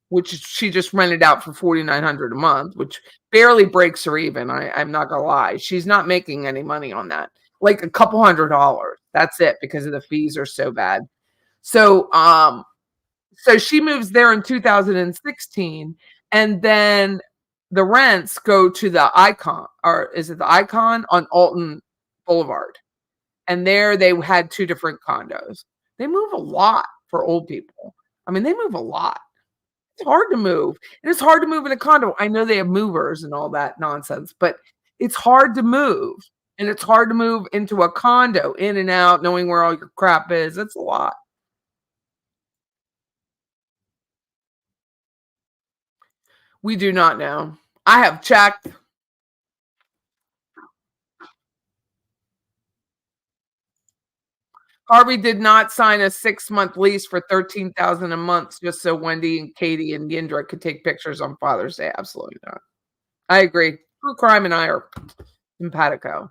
which she just rented out for $4,900 a month, which barely breaks her even. I'm not gonna lie. She's not making any money on that. Like a couple $100. That's it because of the fees are so bad. So so she moves there in 2016, and then the rents go to the Icon, or is it the Icon on Alton Boulevard? And there they had 2 different condos. They move a lot for old people. I mean, they move a lot. It's hard to move. And it's hard to move in a condo. I know they have movers and all that nonsense, but it's hard to move. And it's hard to move into a condo, in and out, knowing where all your crap is. It's a lot. We do not know. I have checked. Harvey did not sign a 6-month lease for $13,000 a month just so Wendi and Katie and Yindra could take pictures on Father's Day. Absolutely not. I agree. True crime and I are simpatico.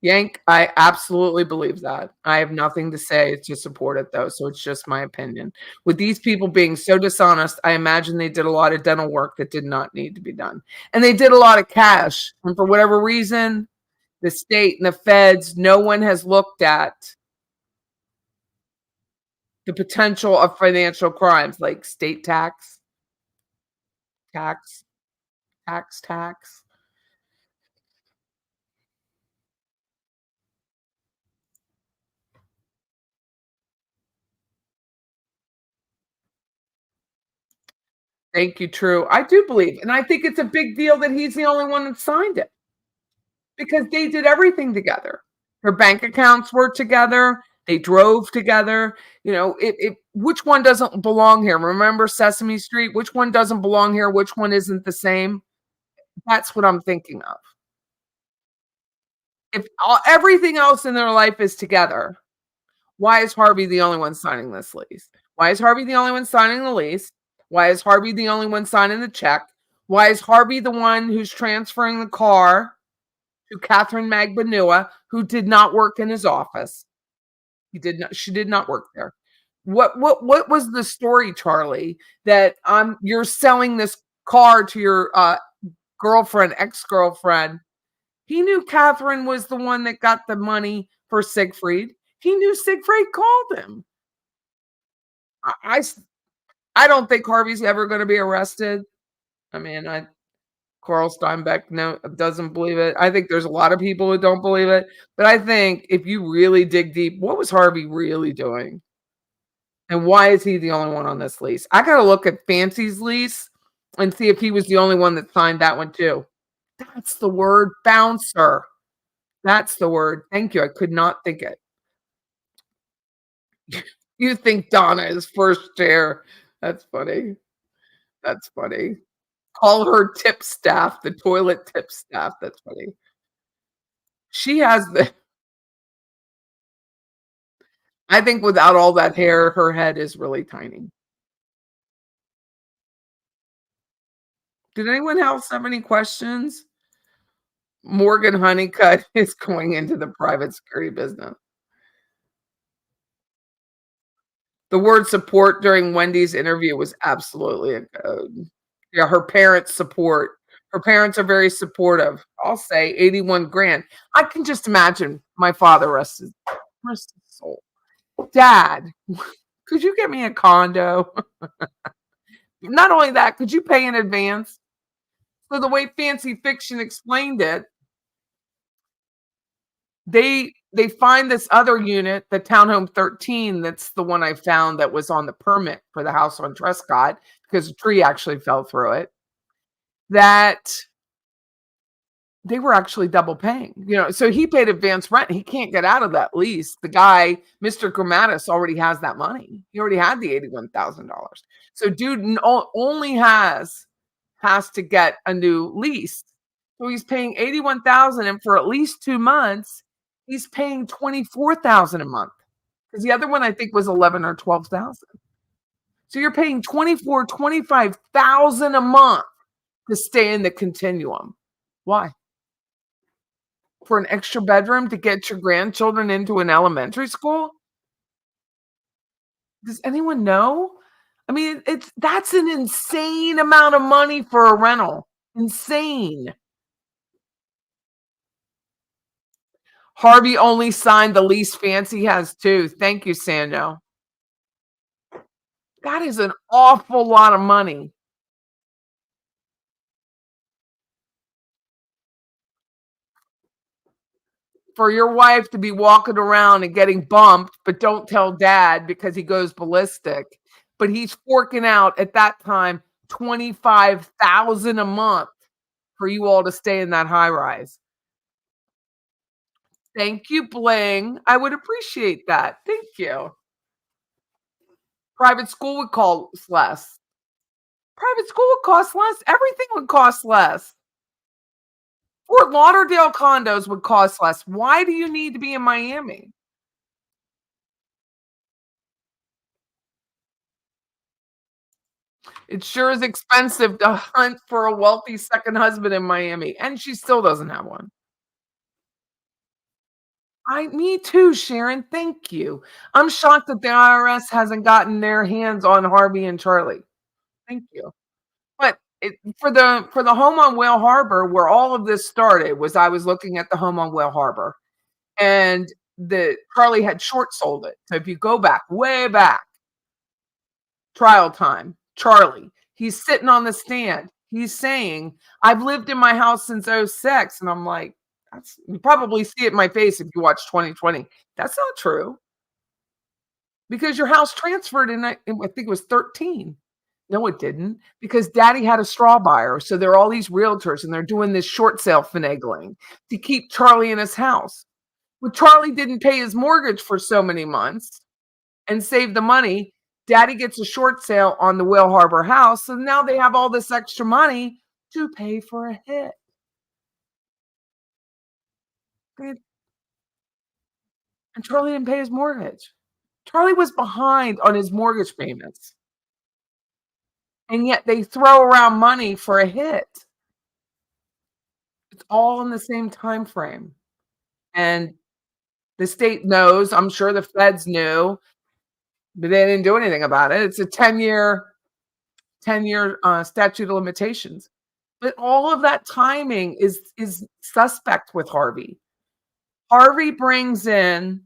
Yank, I absolutely believe that. I have nothing to say to support it though, so it's just my opinion. With these people being so dishonest, I imagine they did a lot of dental work that did not need to be done. And they did a lot of cash. And for whatever reason, the state and the feds, no one has looked at the potential of financial crimes like state tax, tax. Thank you, true. I do believe, and I think it's a big deal that he's the only one that signed it because they did everything together. Their bank accounts were together. They drove together. Which one doesn't belong here? Remember Sesame Street? Which one doesn't belong here? Which one isn't the same? That's what I'm thinking of. If everything else in their life is together, why is Harvey the only one signing this lease? Why is Harvey the only one signing the lease? Why is Harvey the only one signing the check? Why is Harvey the one who's transferring the car to Catherine Magbanua, who did not work in his office? She did not work there. What was the story, Charlie, that you're selling this car to your girlfriend, ex-girlfriend? He knew Catherine was the one that got the money for Siegfried. He knew Siegfried called him. I, I s- I don't think Harvey's ever going to be arrested. I mean, Carl Steinbeck doesn't believe it. I think there's a lot of people who don't believe it. But I think if you really dig deep, what was Harvey really doing? And why is he the only one on this lease? I got to look at Fancy's lease and see if he was the only one that signed that one too. That's the word, bouncer. That's the word. Thank you. I could not think it. You think Donna is first chair. That's funny. That's funny. Call her tip staff, the toilet tip staff. That's funny. She has the I think without all that hair, her head is really tiny. Did anyone else have any questions? Morgan Honeycutt is going into the private security business. The word support during Wendy's interview was absolutely a code. Yeah, her parents support. Her parents are very supportive. I'll say 81 grand. I can just imagine my father, rest his soul. Dad, could you get me a condo? Not only that, could you pay in advance? So the way Fancy Fiction explained it, they find this other unit, the townhome 13, that's the one I found that was on the permit for the house on Trescott because a tree actually fell through it, that they were actually double paying. So he paid advance rent. He can't get out of that lease. The guy, Mr. Grammatis, already has that money. He already had the $81,000. So dude only has to get a new lease. So he's paying 81,000 and for at least 2 months, he's paying 24,000 a month. Because the other one I think was 11 or 12,000. So you're paying 25,000 a month to stay in the continuum. Why? For an extra bedroom to get your grandchildren into an elementary school? Does anyone know? I mean, that's an insane amount of money for a rental. Insane. Harvey only signed the lease Fancy has too. Thank you, Sando. That is an awful lot of money for your wife to be walking around and getting bumped, but don't tell dad because he goes ballistic. But he's forking out at that time 25,000 a month for you all to stay in that high rise. Thank you, Bling. I would appreciate that. Thank you. Private school would cost less. Private school would cost less. Everything would cost less. Fort Lauderdale condos would cost less. Why do you need to be in Miami? It sure is expensive to hunt for a wealthy second husband in Miami, and she still doesn't have one. Me too, Sharon. Thank you. I'm shocked that the IRS hasn't gotten their hands on Harvey and Charlie. Thank you. But for the home on Whale Harbor, where all of this started, was I was looking at the home on Whale Harbor, and the Charlie had short sold it. So if you go back, way back, trial time, Charlie, he's sitting on the stand. He's saying, "I've lived in my house since '06," and I'm like, "That's you probably see it in my face if you watch 2020. That's not true because your house transferred I think it was 13." No, it didn't, because daddy had a straw buyer. So there are all these realtors and they're doing this short sale finagling to keep Charlie in his house. Well, Charlie didn't pay his mortgage for so many months and save the money. Daddy gets a short sale on the Whale Harbor house. So now they have all this extra money to pay for a hit. And Charlie didn't pay his mortgage. Charlie was behind on his mortgage payments. And yet they throw around money for a hit. It's all in the same time frame. And the state knows, I'm sure the feds knew, but they didn't do anything about it. It's a 10-year statute of limitations. But all of that timing is suspect with Harvey. Harvey brings in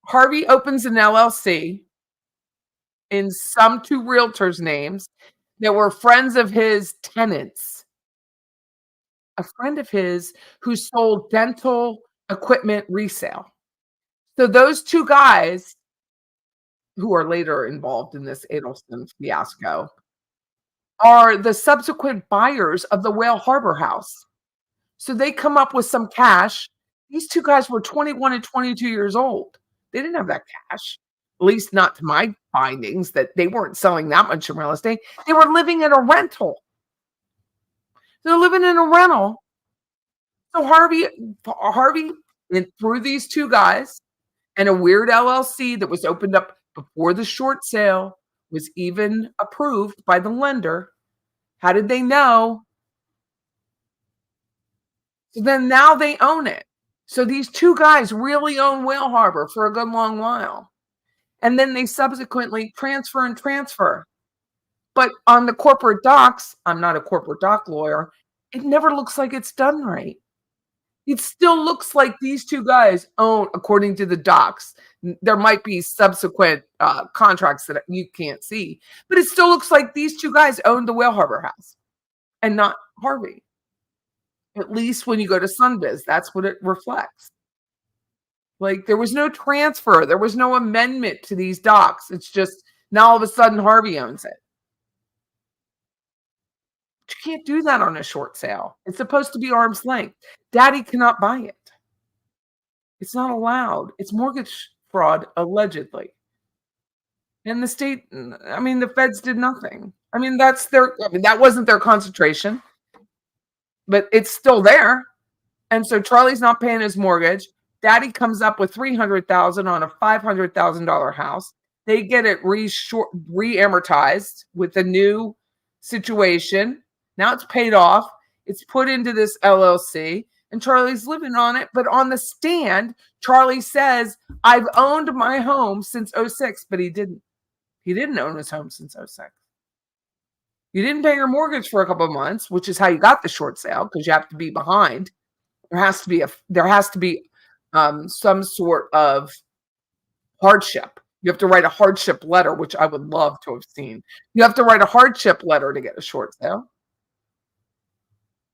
Harvey opens an LLC in some two realtors' names that were friends of his tenants. A friend of his who sold dental equipment resale. So those two guys who are later involved in this Adelson fiasco are the subsequent buyers of the Whale Harbor house. So they come up with some cash. These two guys were 21 and 22 years old. They didn't have that cash, at least not to my findings, that they weren't selling that much in real estate. They were living in a rental. They're living in a rental. So Harvey, through these two guys and a weird LLC that was opened up before the short sale was even approved by the lender. How did they know? So then now they own it. So these two guys really own Whale Harbor for a good long while. And then they subsequently transfer and transfer. But on the corporate docs, I'm not a corporate doc lawyer, it never looks like it's done right. It still looks like these two guys own, according to the docs. There might be subsequent contracts that you can't see, but it still looks like these two guys owned the Whale Harbor house and not Harvey. At least when you go to Sunbiz, that's what it reflects. Like there was no transfer, there was no amendment to these docs. It's just now all of a sudden Harvey owns it. But you can't do that on a short sale. It's supposed to be arm's length. Daddy cannot buy it. It's not allowed. It's mortgage fraud, allegedly. And the state, I mean, the feds did nothing. That wasn't their concentration, but it's still there. And so Charlie's not paying his mortgage. Daddy comes up with $300,000 on a $500,000 house. They get it re-amortized with a new situation. Now it's paid off. It's put into this LLC, and Charlie's living on it. But on the stand, Charlie says, "I've owned my home since '06," but he didn't. He didn't own his home since '06. You didn't pay your mortgage for a couple of months, which is how you got the short sale, because you have to be behind. There has to be some sort of hardship. You have to write a hardship letter, which I would love to have seen. You have to write a hardship letter to get a short sale.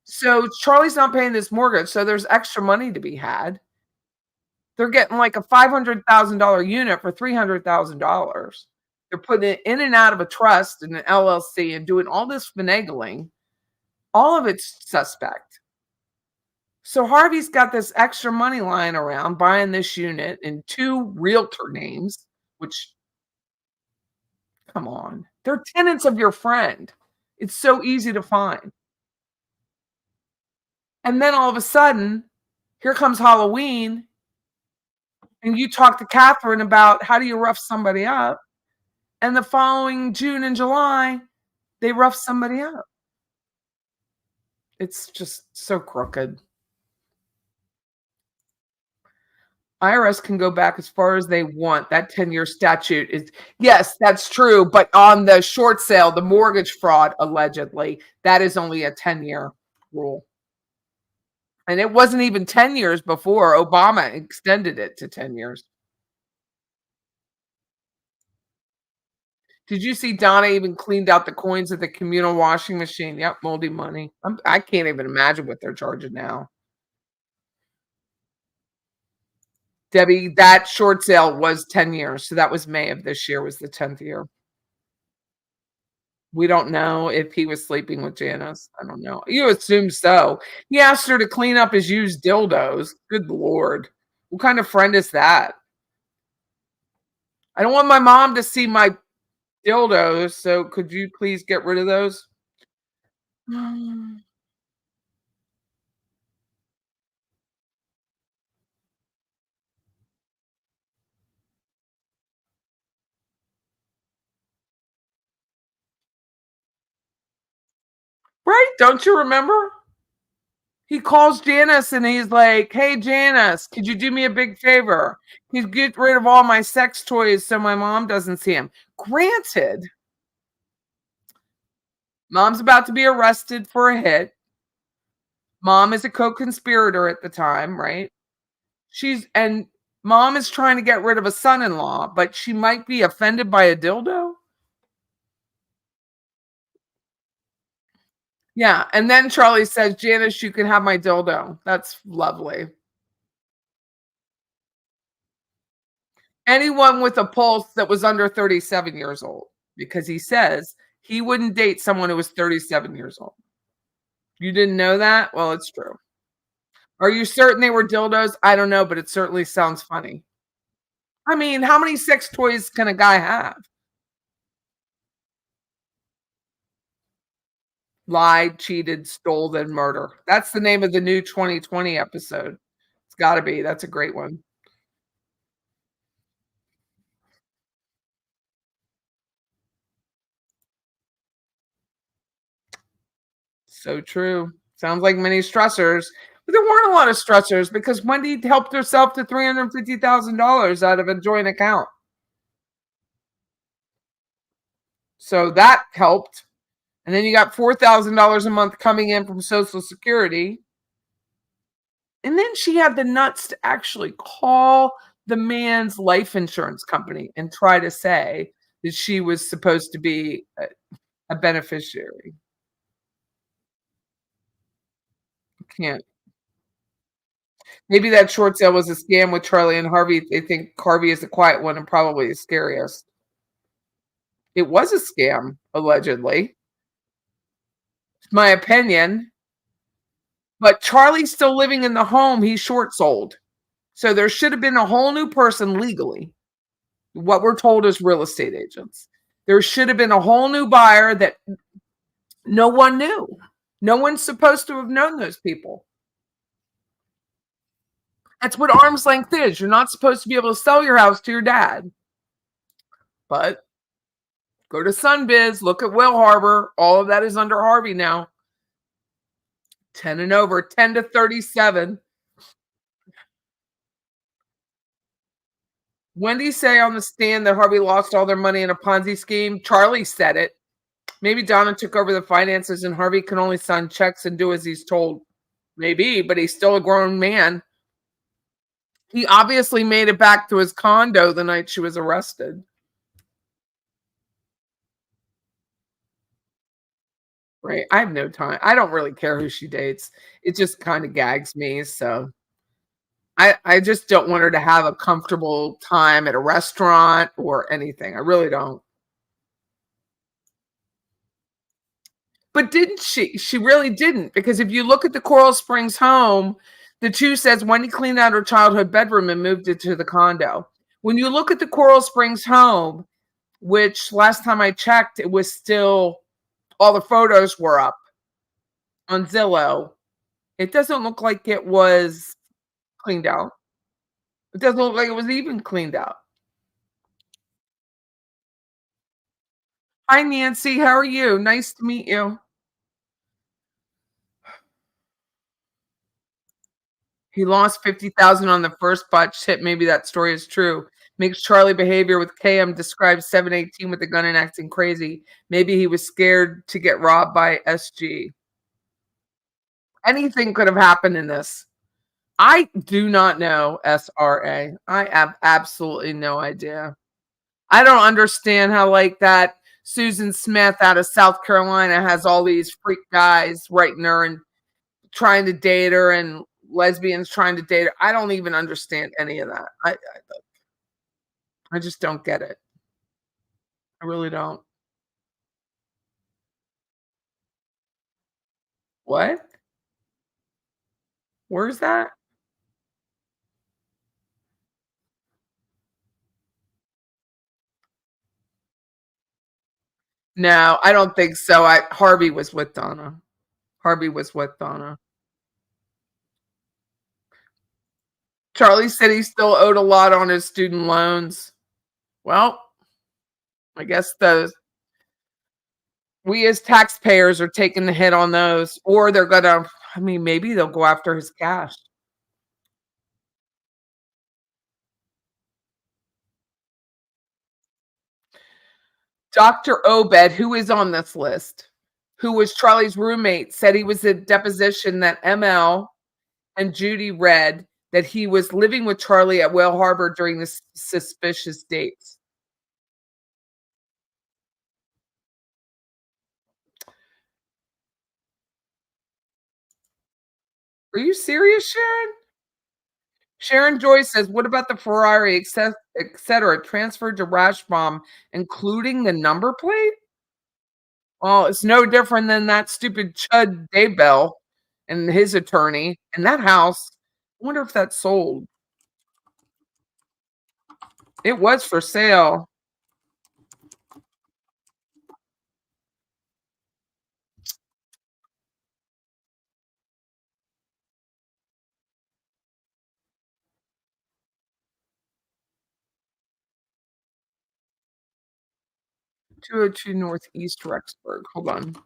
So Charlie's not paying this mortgage, so there's extra money to be had. They're getting like a $500,000 unit for $300,000. They're putting it in and out of a trust and an LLC and doing all this finagling. All of it's suspect. So Harvey's got this extra money lying around buying this unit in two realtor names, which, come on, they're tenants of your friend. It's so easy to find. And then all of a sudden, here comes Halloween, and you talk to Catherine about how do you rough somebody up, and the following June and July, they rough somebody up. It's just so crooked. IRS can go back as far as they want. That 10-year statute is yes, that's true, but on the short sale, the mortgage fraud, allegedly, that is only a 10-year rule. And it wasn't even 10 years before Obama extended it to 10 years. Did you see Donna even cleaned out the coins at the communal washing machine? Yep, moldy money. I can't even imagine what they're charging now. Debbie, that short sale was 10 years, so that was May of this year was the 10th year. We don't know if he was sleeping with Janice. I don't know. You assume so. He asked her to clean up his used dildos. Good Lord. What kind of friend is that? I don't want my mom to see my dildos, so could you please get rid of those? Right? Don't you remember? He calls Janice and he's like, "Hey, Janice, could you do me a big favor? Could you get rid of all my sex toys so my mom doesn't see them?" Granted, mom's about to be arrested for a hit. Mom is a co-conspirator at the time, right? And mom is trying to get rid of a son-in-law, but she might be offended by a dildo. Yeah, and then Charlie says, "Janice, you can have my dildo." That's lovely. Anyone with a pulse that was under 37 years old, because he says he wouldn't date someone who was 37 years old. You didn't know that? Well, it's true. Are you certain they were dildos? I don't know, but it certainly sounds funny. I mean, how many sex toys can a guy have? Lied, cheated, stole, then murder. That's the name of the new 2020 episode. It's gotta be. That's a great one. So true. Sounds like many stressors. But there weren't a lot of stressors because Wendy helped herself to $350,000 out of a joint account. So that helped. And then you got $4,000 a month coming in from Social Security. And then she had the nuts to actually call the man's life insurance company and try to say that she was supposed to be a beneficiary. Can't. Maybe that short sale was a scam with Charlie and Harvey. They think Harvey is the quiet one and probably the scariest. It was a scam, allegedly. It's my opinion. But Charlie's still living in the home he short sold. So there should have been a whole new person legally. What we're told as real estate agents. There should have been a whole new buyer that no one knew. No one's supposed to have known those people. That's what arm's length is. You're not supposed to be able to sell your house to your dad. But go to Sunbiz, look at Will Harbor. All of that is under Harvey now. 10 and over, 10 to 37. Wendi say on the stand that Harvey lost all their money in a Ponzi scheme. Charlie said it. Maybe Donna took over the finances and Harvey can only sign checks and do as he's told. Maybe, but he's still a grown man. He obviously made it back to his condo the night she was arrested. Right. I have no time. I don't really care who she dates. It just kind of gags me. So I just don't want her to have a comfortable time at a restaurant or anything. I really don't. But didn't she? She really didn't. Because if you look at the Coral Springs home, the two says Wendy cleaned out her childhood bedroom and moved it to the condo. When you look at the Coral Springs home, which last time I checked, it was still all the photos were up on Zillow. It doesn't look like it was cleaned out. It doesn't look like it was even cleaned out. Hi, Nancy. How are you? Nice to meet you. He lost 50,000 on the first botch hit. Maybe that story is true. Makes Charlie behavior with KM describes 718 with the gun and acting crazy. Maybe he was scared to get robbed by SG. Anything could have happened in this. I do not know SRA. I have absolutely no idea. I don't understand how, like, that Susan Smith out of South Carolina has all these freak guys writing her and trying to date her and lesbians trying to date her. I don't even understand any of that. I just don't get it. I really don't. What? Where's that? No, I don't think so. Harvey was with Donna. Harvey was with Donna. Charlie said he still owed a lot on his student loans. Well, I guess the we as taxpayers are taking the hit on those, or they're gonna. I mean, maybe they'll go after his cash. Dr. Obed, who is on this list, who was Charlie's roommate, said he was a deposition that ML and Judy read that he was living with Charlie at Whale Harbor during the suspicious dates. Are you serious, Sharon? Sharon Joy says, "What about the Ferrari, etc., transferred to Rashbaum, including the number plate?" Well, it's no different than that stupid Chud Daybell and his attorney and that house. I wonder if that's sold. It was for sale. 202 Northeast Rexburg. Hold on.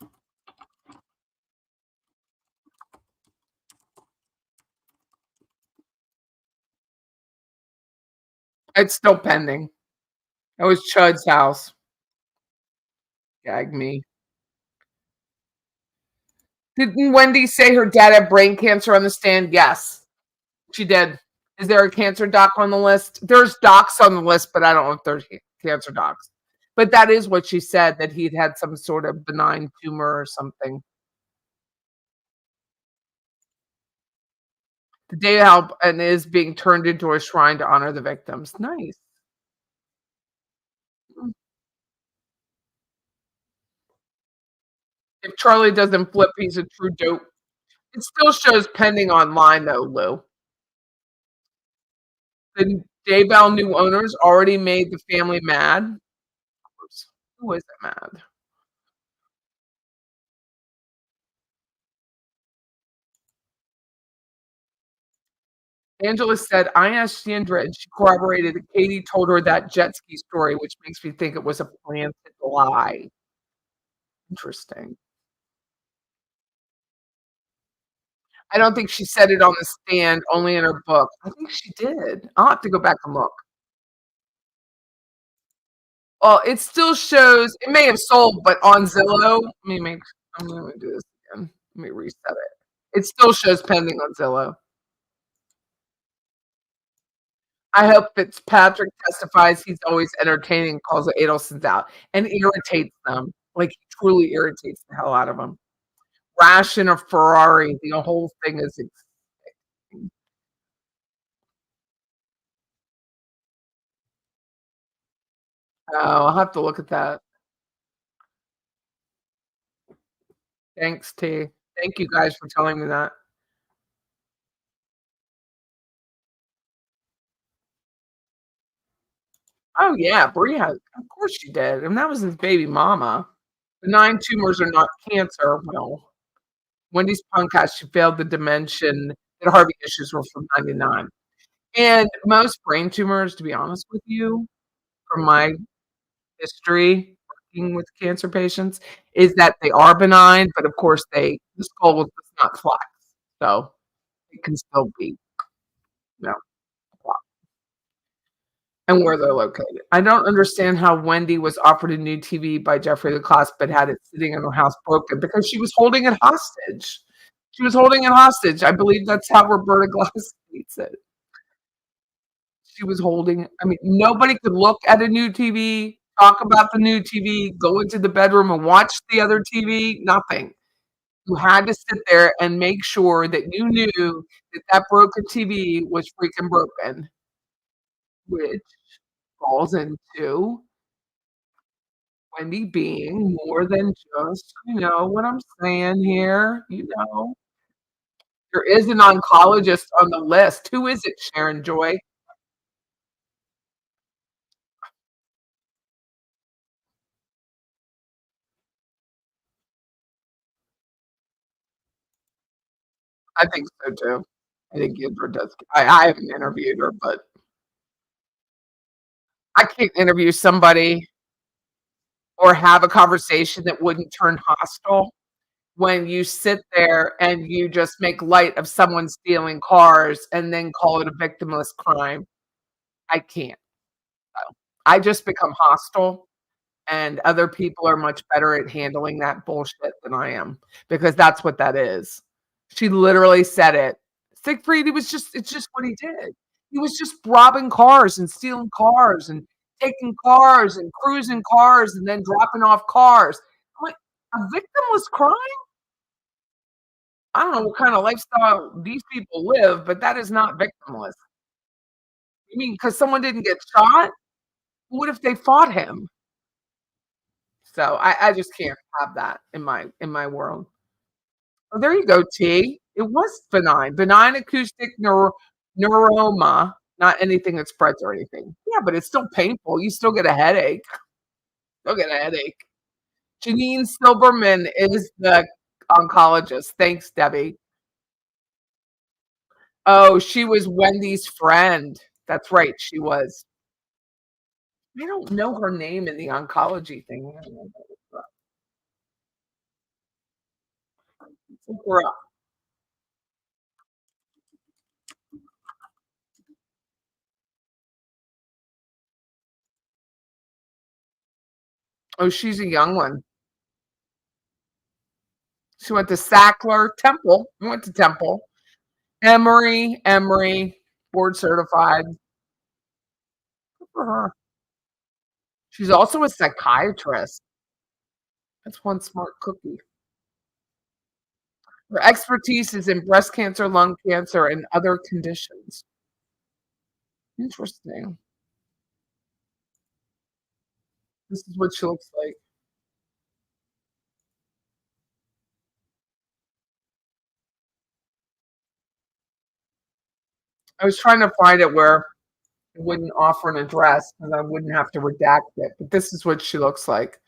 It's still pending. That was Chud's house. Gag me. Didn't Wendy say her dad had brain cancer on the stand? Yes, she did. Is there a cancer doc on the list? There's docs on the list, but I don't know if there's cancer docs. But that is what she said, that he'd had some sort of benign tumor or something. The day help and is being turned into a shrine to honor the victims. Nice. If Charlie doesn't flip, he's a true dope. It still shows pending online though, Lou. The Daybell new owners already made the family mad. Who is it mad? Angela said, "I asked Yindra and she corroborated that Katie told her that jet ski story, which makes me think it was a planted lie." Interesting. I don't think she said it on the stand, only in her book. I think she did. I'll have to go back and look. Well, it still shows it may have sold, but on Zillow, let me make I'm gonna do this again. Let me reset it. It still shows pending on Zillow. I hope Fitzpatrick testifies he's always entertaining, calls the Adelsons out, and irritates them. Like, he truly irritates the hell out of them. Ration a Ferrari, the whole thing is oh, I'll have to look at that. Thanks, T. Thank you guys for telling me that. Oh, yeah, Bree has of course she did, and that was his baby mama. Benign tumors are not cancer. Well, Wendy's podcast, she failed the dimension that Harvey issues were from '99. And most brain tumors, to be honest with you, from my history, working with cancer patients is that they are benign, but of course the skull does not flex, so it can still be, you know, and where they're located. I don't understand how Wendi was offered a new TV by Jeffrey Lacoste, but had it sitting in her house broken because she was holding it hostage. She was holding it hostage. I believe that's how Roberta Glass states it. She was holding I mean, nobody could look at a new TV, talk about the new TV, go into the bedroom and watch the other TV, nothing. You had to sit there and make sure that you knew that that broken TV was freaking broken, which falls into Wendy being more than just, you know what I'm saying here, you know? There is an oncologist on the list. Who is it, Sharon Joy? I think so too. I think Yindra does. I haven't interviewed her, but I can't interview somebody or have a conversation that wouldn't turn hostile when you sit there and you just make light of someone stealing cars and then call it a victimless crime. I can't. So, I just become hostile, and other people are much better at handling that bullshit than I am, because that's what that is. She literally said it. Siegfried, he was just it's just what he did. He was just robbing cars and stealing cars and taking cars and cruising cars and then dropping off cars. I'm like, a victimless crime? I don't know what kind of lifestyle these people live, but that is not victimless. You mean because someone didn't get shot? What if they fought him? So I just can't have that in my world. Oh, there you go, T. It was benign. Benign acoustic neuroma, not anything that spreads or anything. Yeah, but it's still painful. You still get a headache. Still get a headache. Janine Silberman is the oncologist. Thanks, Debbie. Oh, she was Wendy's friend. That's right, she was. I don't know her name in the oncology thing. Look her up. Oh, she's a young one. She went to Sackler Temple. Went to Temple. Emory, board certified. Good for her. She's also a psychiatrist. That's one smart cookie. Her expertise is in breast cancer, lung cancer, and other conditions. Interesting. This is what she looks like. I was trying to find it where it wouldn't offer an address and I wouldn't have to redact it, but this is what she looks like.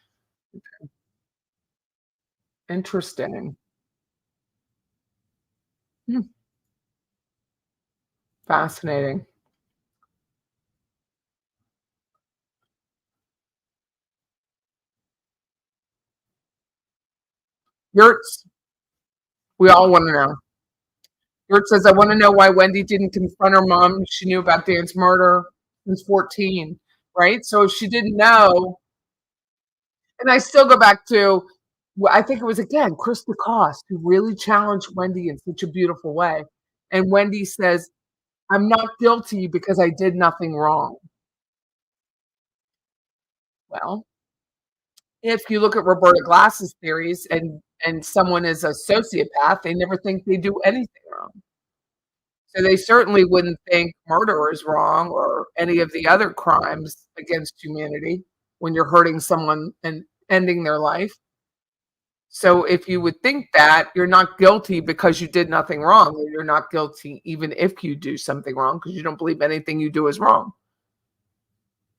Interesting. Hmm, fascinating. Yurts, we all want to know. Yurt says, I want to know why Wendy didn't confront her mom. She knew about Dan's murder since 14, right? So if she didn't know, and I still go back to, well, I think it was again Chris DeCoste who really challenged Wendy in such a beautiful way. And Wendy says, I'm not guilty because I did nothing wrong. Well, if you look at Roberta Glass's theories and someone is a sociopath, they never think they do anything wrong. So they certainly wouldn't think murder is wrong or any of the other crimes against humanity when you're hurting someone and ending their life. So if you would think that, you're not guilty because you did nothing wrong, or you're not guilty even if you do something wrong because you don't believe anything you do is wrong.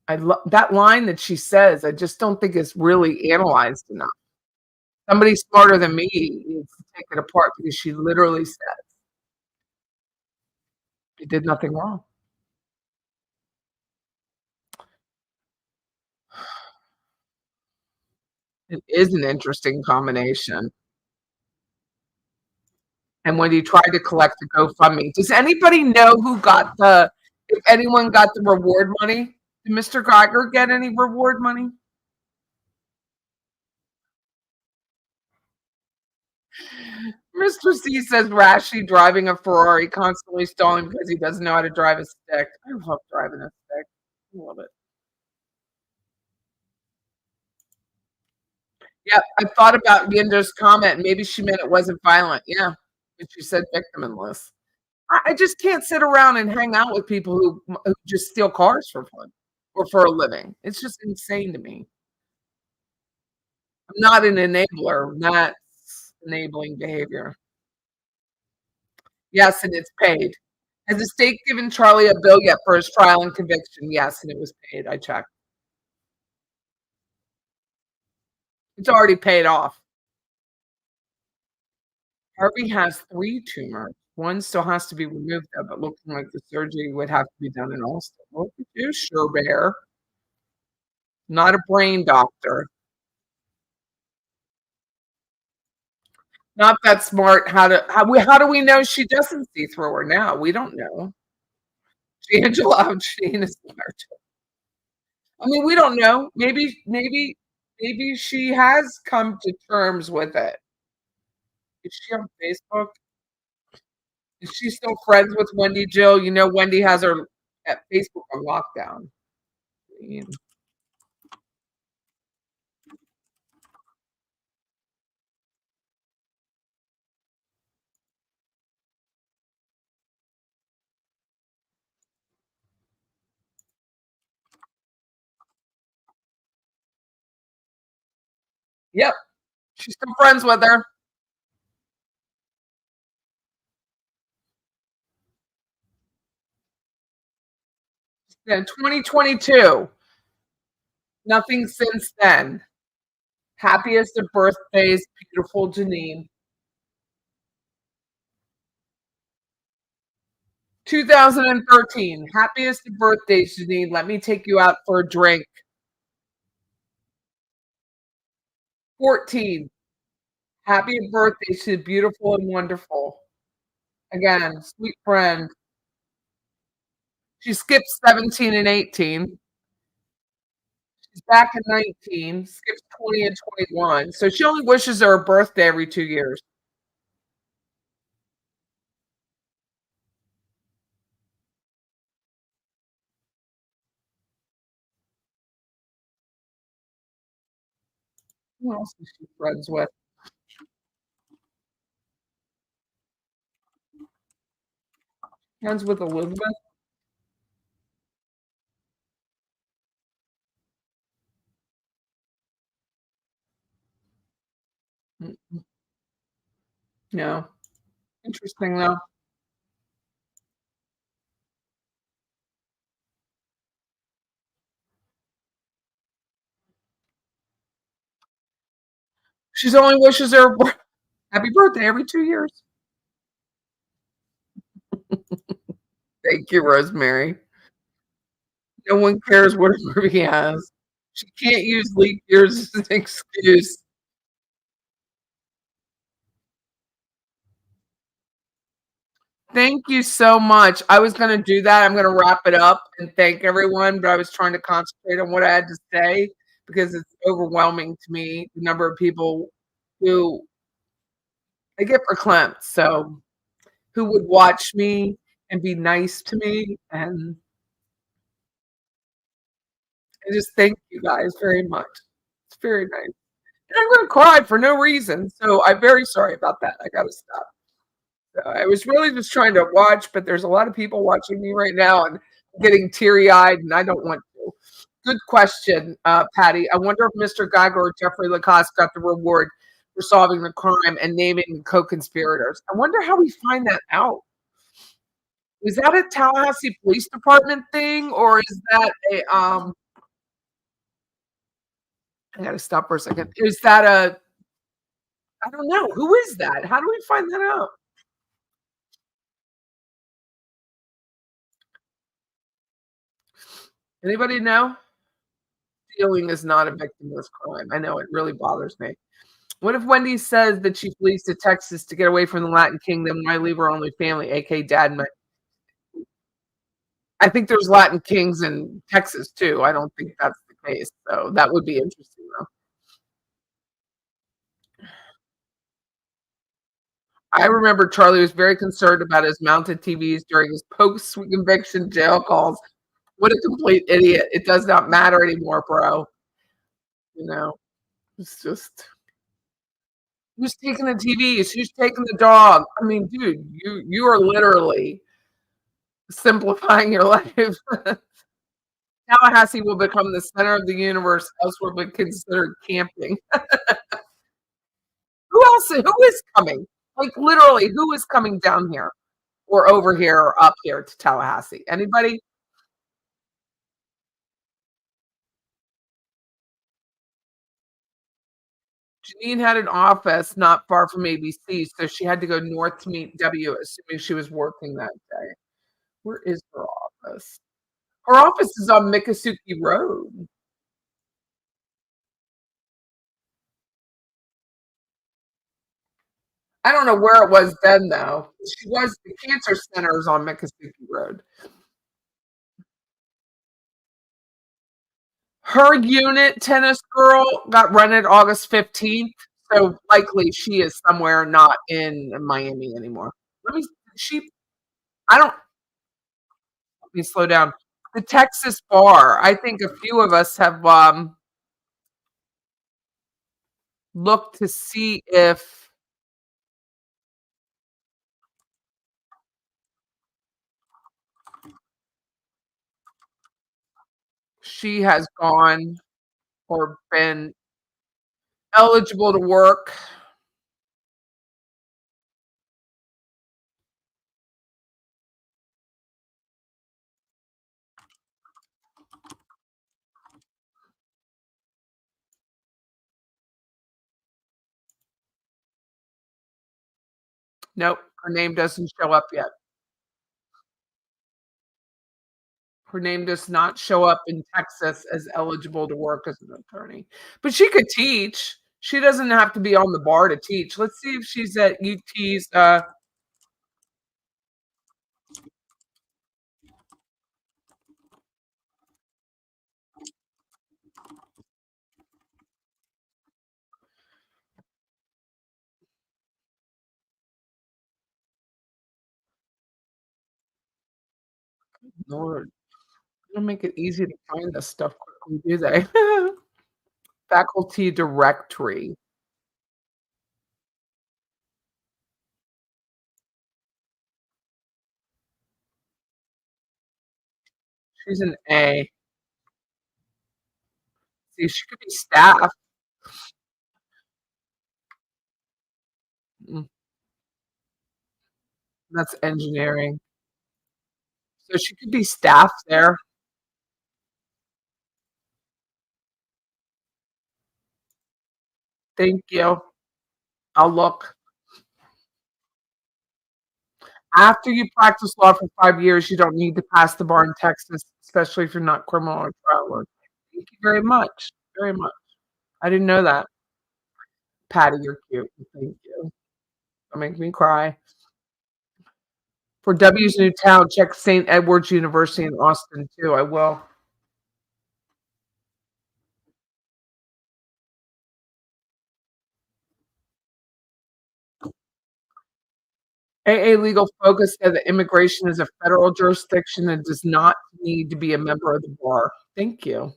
That line that she says, I just don't think is really analyzed enough. Somebody smarter than me needs to take it apart because she literally said you did nothing wrong. It is an interesting combination. And when you tried to collect the GoFundMe, does anybody know who got the if anyone got the reward money? Did Mr. Geiger get any reward money? Mr. C says Rashi driving a Ferrari, constantly stalling because he doesn't know how to drive a stick. I love driving a stick. I love it. Yeah, I thought about Yindra's comment. Maybe she meant it wasn't violent. Yeah, but she said victimless. I just can't sit around and hang out with people who just steal cars for fun or for a living. It's just insane to me. I'm not an enabler. That's enabling behavior. Yes, and it's paid. Has the state given Charlie a bill yet for his trial and conviction? Yes, and it was paid. I checked. It's already paid off. Harvey has 3 tumors. One still has to be removed, though, but looking like the surgery would have to be done in Austin. Look at you, sure bear. Not a brain doctor. Not that smart. How do we know she doesn't see through her now? We don't know. Angela Jane is smart. I mean, we don't know. Maybe she has come to terms with it. Is she on Facebook? Is she still friends with Wendi Jill? You know, Wendi has her at Facebook on lockdown. Mm. Yep, she's still friends with her. Yeah, 2022. Nothing since then. Happiest of birthdays, beautiful Janine. 2013. Happiest of birthdays, Janine. Let me take you out for a drink. 14. Happy birthday to beautiful and wonderful. Again, sweet friend. She skipped 17 and 18. She's back in 19, skips 20 and 21. So she only wishes her a birthday every 2 years. Who else is she friends with? Friends with Elizabeth? Mm, no. Interesting though. She's only wishes her happy birthday every 2 years. Thank you, Rosemary. No one cares what her movie has. She can't use leap years as an excuse. Thank you so much. I was gonna do that. I'm gonna wrap it up and thank everyone, but I was trying to concentrate on what I had to say because it's overwhelming to me, the number of people who I get verklempt, so who would watch me and be nice to me, and I just thank you guys very much. It's very nice. And I'm gonna cry for no reason, so I'm very sorry about that. I gotta stop. I was really just trying to watch, but there's a lot of people watching me right now and getting teary-eyed, and I don't want to. Good question, Patty. I wonder if Mr. Geiger or Jeffrey Lacoste got the reward for solving the crime and naming the co-conspirators. I wonder how we find that out. Was that a Tallahassee Police Department thing, or is that a I gotta stop for a second. Is that a I don't know. Who is that? How do we find that out? Anybody know? Stealing is not a victimless crime. I know, it really bothers me. What if Wendy says that she flees to Texas to get away from the Latin Kingdom? Why leave her only family, aka dad and my I think there's Latin kings in Texas too. I don't think that's the case, so that would be interesting though. I remember Charlie was very concerned about his mounted TVs during his post-conviction jail calls. What a complete idiot. It does not matter anymore, bro. You know, it's just who's taking the TVs? Who's taking the dog? I mean, dude, you are literally simplifying your life. Tallahassee will become the center of the universe, else will be considered camping. Who is coming? Like, literally, who is coming down here or over here or up here to Tallahassee? Anybody? Janine had an office not far from ABC, so she had to go north to meet W, assuming she was working that day. Where is her office? Her office is on Miccosukee Road. I don't know where it was then, though. She was the cancer center is on Miccosukee Road. Her unit, tennis girl, got rented August 15th, so likely she is somewhere not in Miami anymore. Let me she I don't let me slow down. The Texas bar, I think a few of us have looked to see if she has gone or been eligible to work. Nope, her name doesn't show up yet. Her name does not show up in Texas as eligible to work as an attorney, but she could teach. She doesn't have to be on the bar to teach. Let's see if she's at UT's, Lord, they don't make it easy to find this stuff quickly, do they? Faculty directory. She's an A. See, she could be staff. Mm, that's engineering. So she could be staff there. Thank you. I'll look. After you practice law for 5 years, you don't need to pass the bar in Texas, especially if you're not criminal or trial work. Thank you very much, very much. I didn't know that. Patty, you're cute. Thank you. Don't make me cry. For W's new town, check St. Edward's University in Austin too. I will. AA Legal Focus said that immigration is a federal jurisdiction and does not need to be a member of the bar. Thank you.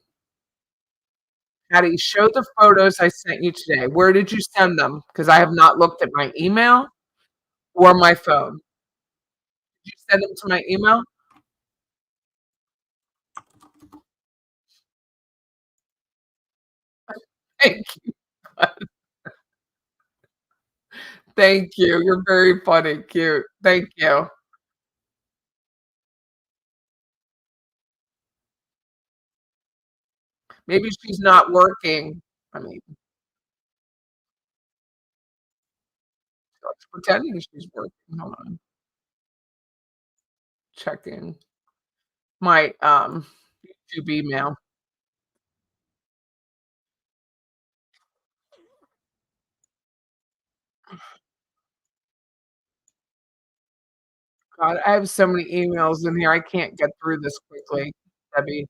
Patty, show the photos I sent you today. Where did you send them? Because I have not looked at my email or my phone. Did you send them to my email? Thank you. Thank you. You're very funny, cute. Thank you. Maybe she's not working. I mean, she's pretending she's working. Hold on. Checking my YouTube email. God, I have so many emails in here, I can't get through this quickly, Debbie.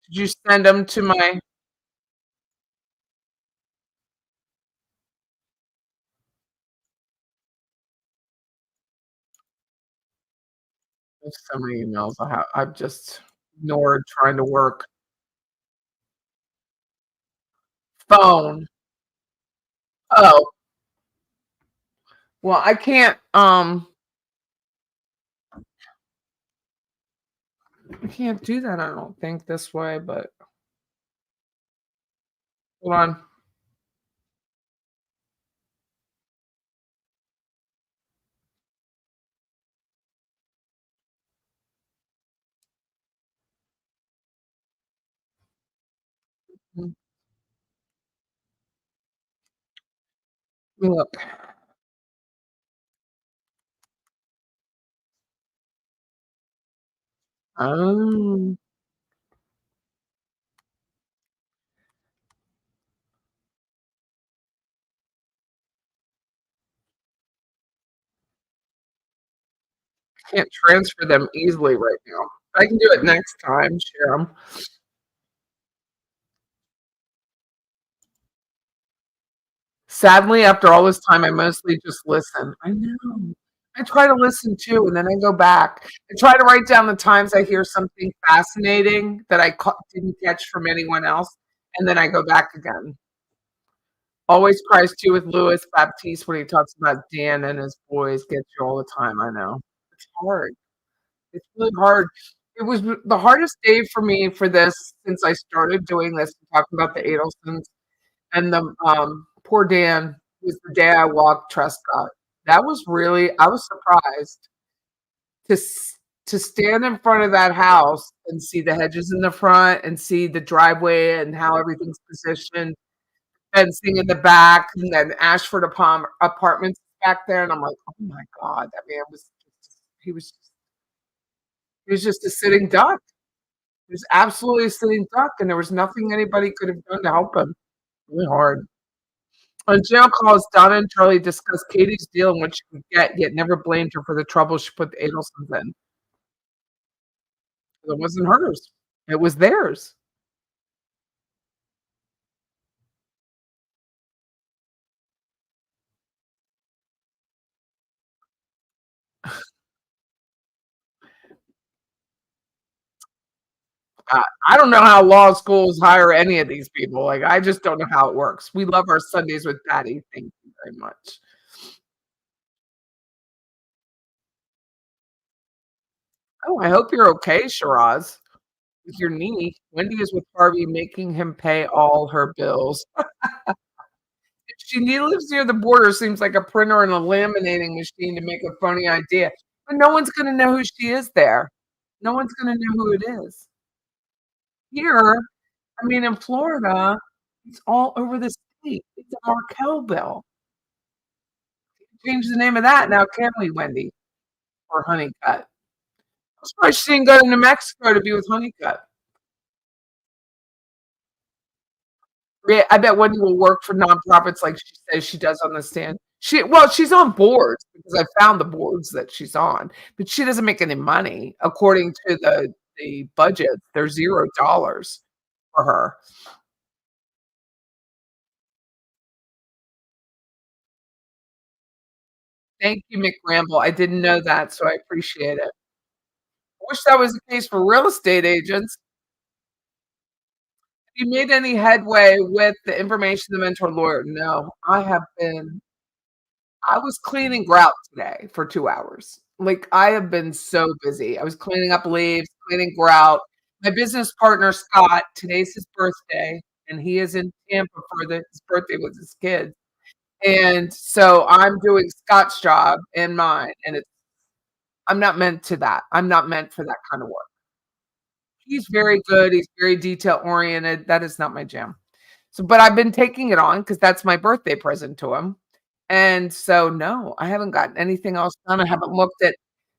Did you send them to my there's so many emails I've just ignored trying to work. Phone. Oh, well, I can't do that, I don't think this way, but hold on. Mm, look. Oh, can't transfer them easily right now. I can do it next time, share 'em. Sadly, after all this time, I mostly just listen. I know. I try to listen too, and then I go back. I try to write down the times I hear something fascinating that I didn't catch from anyone else, and then I go back again. Always cries too with Louis Baptiste when he talks about Dan and his boys. Gets you all the time. I know. It's hard. It's really hard. It was the hardest day for me for this since I started doing this, talking about the Adelsons and the, poor Dan was the day I walked Trescott. That was really I was surprised to s to stand in front of that house and see the hedges in the front and see the driveway and how everything's positioned, fencing in the back, and then Ashford upon Apartments back there, and I'm like, "Oh my god, that man was just he was just a sitting duck." He was absolutely a sitting duck, and there was nothing anybody could have done to help him. Really hard. On jail calls, Donna and Charlie discussed Katie's deal and what she could get, yet never blamed her for the trouble she put the Adelsons in. It wasn't hers. It was theirs. I don't know how law schools hire any of these people. Like, I just don't know how it works. We love our Sundays with Patty. Thank you very much. Oh, I hope you're okay, Shiraz, with your knee. Wendy is with Harvey, making him pay all her bills. She lives near the border, seems like a printer and a laminating machine to make a funny idea. But no one's gonna know who she is there. No one's gonna know who it is. Here, I mean, in Florida, it's all over the state. It's a Markel bill. Change the name of that now, can we, Wendy? Or Honeycutt. I'm surprised she didn't go to New Mexico to be with Honeycutt. Yeah, I bet Wendy will work for nonprofits like she says she does on the stand. She's on boards because I found the boards that she's on, but she doesn't make any money according to the budget. There's $0 for her. Thank you, McRamble. I didn't know that, so I appreciate it. I wish that was the case for real estate agents. Have you made any headway with the information the mentor lawyer? No, I was cleaning grout today for 2 hours. Like, I have been so busy. I was cleaning up leaves, cleaning grout. My business partner, Scott, today's his birthday, and he is in Tampa for his birthday with his kids, and so I'm doing Scott's job and mine, and I'm not meant to that. I'm not meant for that kind of work. He's very good, he's very detail oriented. That is not my jam. So, but I've been taking it on because that's my birthday present to him. And so, no, I haven't gotten anything else done. I haven't looked at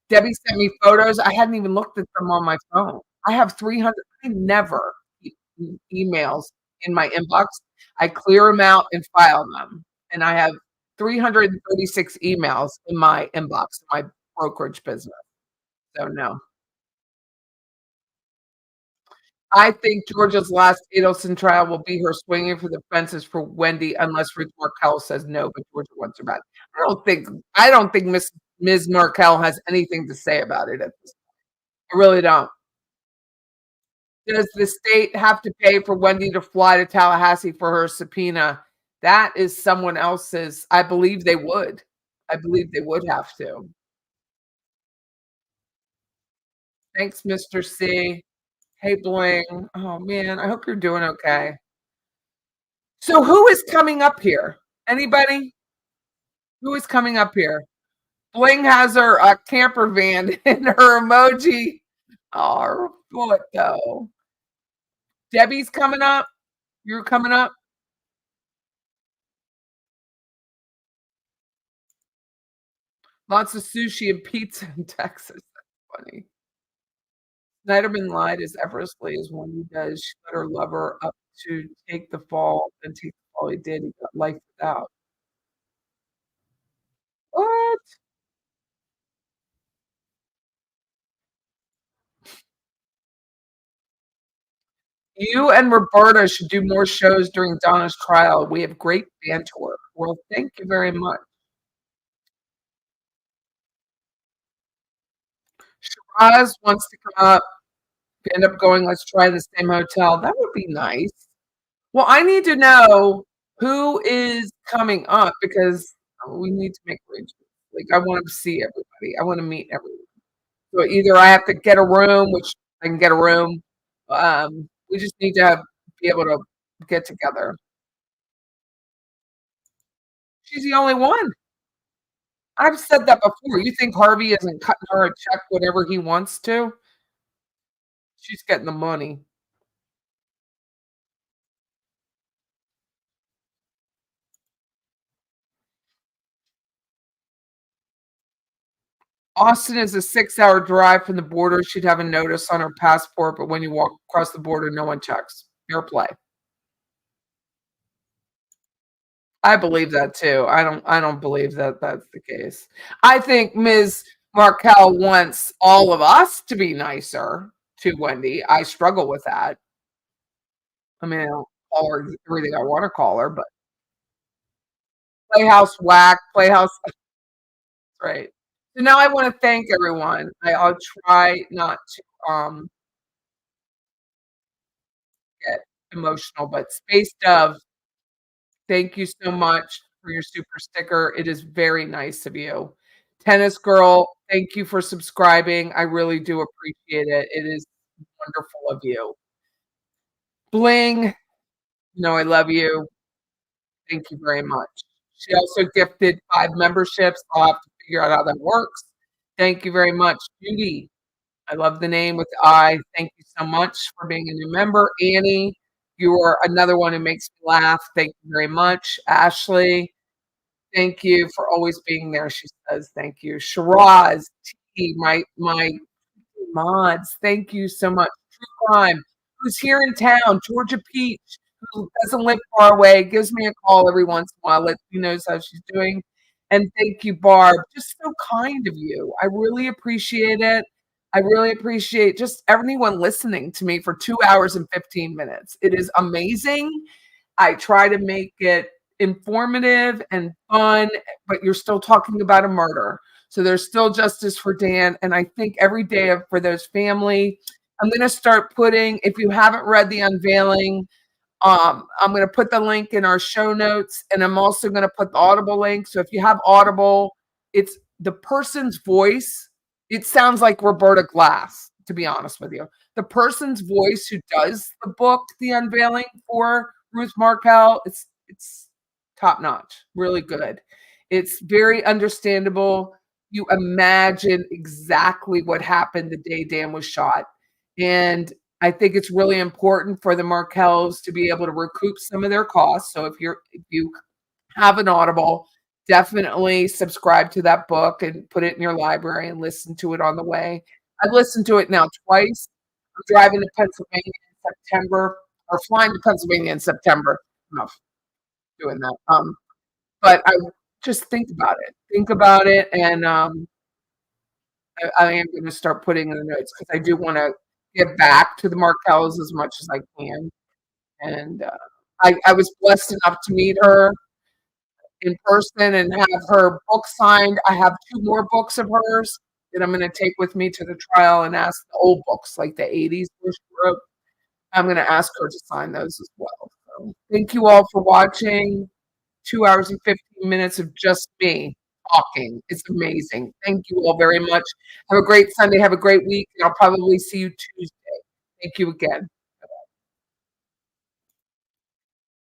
Debbie sent me photos. I hadn't even looked at them on my phone. I have 300. I never keep emails in my inbox. I clear them out and file them. And I have 336 emails in my inbox, my brokerage business. So no. I think Georgia's last Adelson trial will be her swinging for the fences for Wendi unless Ruth Markel says no, but Georgia wants her back. I don't think Ms. Markel has anything to say about it at this. I really don't. Does the state have to pay for Wendi to fly to Tallahassee for her subpoena? That is someone else's. I believe they would. I believe they would have to. Thanks, Mr. C. Hey, Bling. Oh man, I hope you're doing okay. So who is coming up here? Anybody? Who is coming up here? Bling has her camper van in her emoji. Oh, her foot though. Debbie's coming up. You're coming up. Lots of sushi and pizza in Texas. That's funny. Snyderman lied as effortlessly as one who does. She let her lover up to take the fall and take the fall. He did. He got life without. What? You and Roberta should do more shows during Donna's trial. We have great banter. Well, thank you very much. Shiraz wants to come up. We end up going, let's try the same hotel. That would be nice. Well, I need to know who is coming up because we need to make arrangements. Like, I want to see everybody. I want to meet everyone. So either I have to get a room, which I can get a room. We just need to be able to get together. She's the only one. I've said that before. You think Harvey isn't cutting her a check whatever he wants to? She's getting the money. Austin is a 6-hour drive from the border. She'd have a notice on her passport, but when you walk across the border, no one checks. Fair play. I believe that too. I don't believe that that's the case. I think Ms. Markel wants all of us to be nicer to Wendi. I struggle with that. I mean, I don't call her everything I want to call her, but Playhouse whack, Playhouse right. So now I want to thank everyone. I'll try not to get emotional, but Space Dove, thank you so much for your super sticker. It is very nice of you. Tennis Girl, thank you for subscribing. I really do appreciate it. It is wonderful of you. Bling, I love you. Thank you very much. She also gifted 5 memberships. I'll have to figure out how that works. Thank you very much. Judy, I love the name with the I. Thank you so much for being a new member. Annie, you are another one who makes me laugh. Thank you very much. Ashley, thank you for always being there. She says, thank you. Shiraz, T, my mods, thank you so much. True Crime, who's here in town, Georgia Peach, who doesn't live far away, gives me a call every once in a while, lets me knows how she's doing. And thank you, Barb. Just so kind of you. I really appreciate it. I really appreciate just everyone listening to me for 2 hours and 15 minutes. It is amazing. I try to make it informative and fun, but you're still talking about a murder. So there's still justice for Dan. And I think every day for those family, I'm going to start putting, if you haven't read The Unveiling, I'm going to put the link in our show notes, and I'm also going to put the Audible link. So if you have Audible, it's the person's voice. It sounds like Roberta Glass, to be honest with you. The person's voice who does the book, The Unveiling for Ruth Markel, it's top notch, really good. It's very understandable. You imagine exactly what happened the day Dan was shot. And I think it's really important for the Markels to be able to recoup some of their costs. So if you have an Audible, definitely subscribe to that book and put it in your library and listen to it on the way. I've listened to it now twice. I'm driving to Pennsylvania in September, or flying to Pennsylvania in September. Enough doing that. But I just think about it, and, I am gonna start putting in the notes because I do wanna give back to the Markells as much as I can, and, I was blessed enough to meet her in person and have her book signed. I have 2 more books of hers that I'm gonna take with me to the trial and ask the old books, like the '80s where she wrote. I'm gonna ask her to sign those as well. So, thank you all for watching. 2 hours and 15 minutes of just me talking. It's amazing. Thank you all very much. Have a great Sunday. Have a great week, and I'll probably see you Tuesday. Thank you again.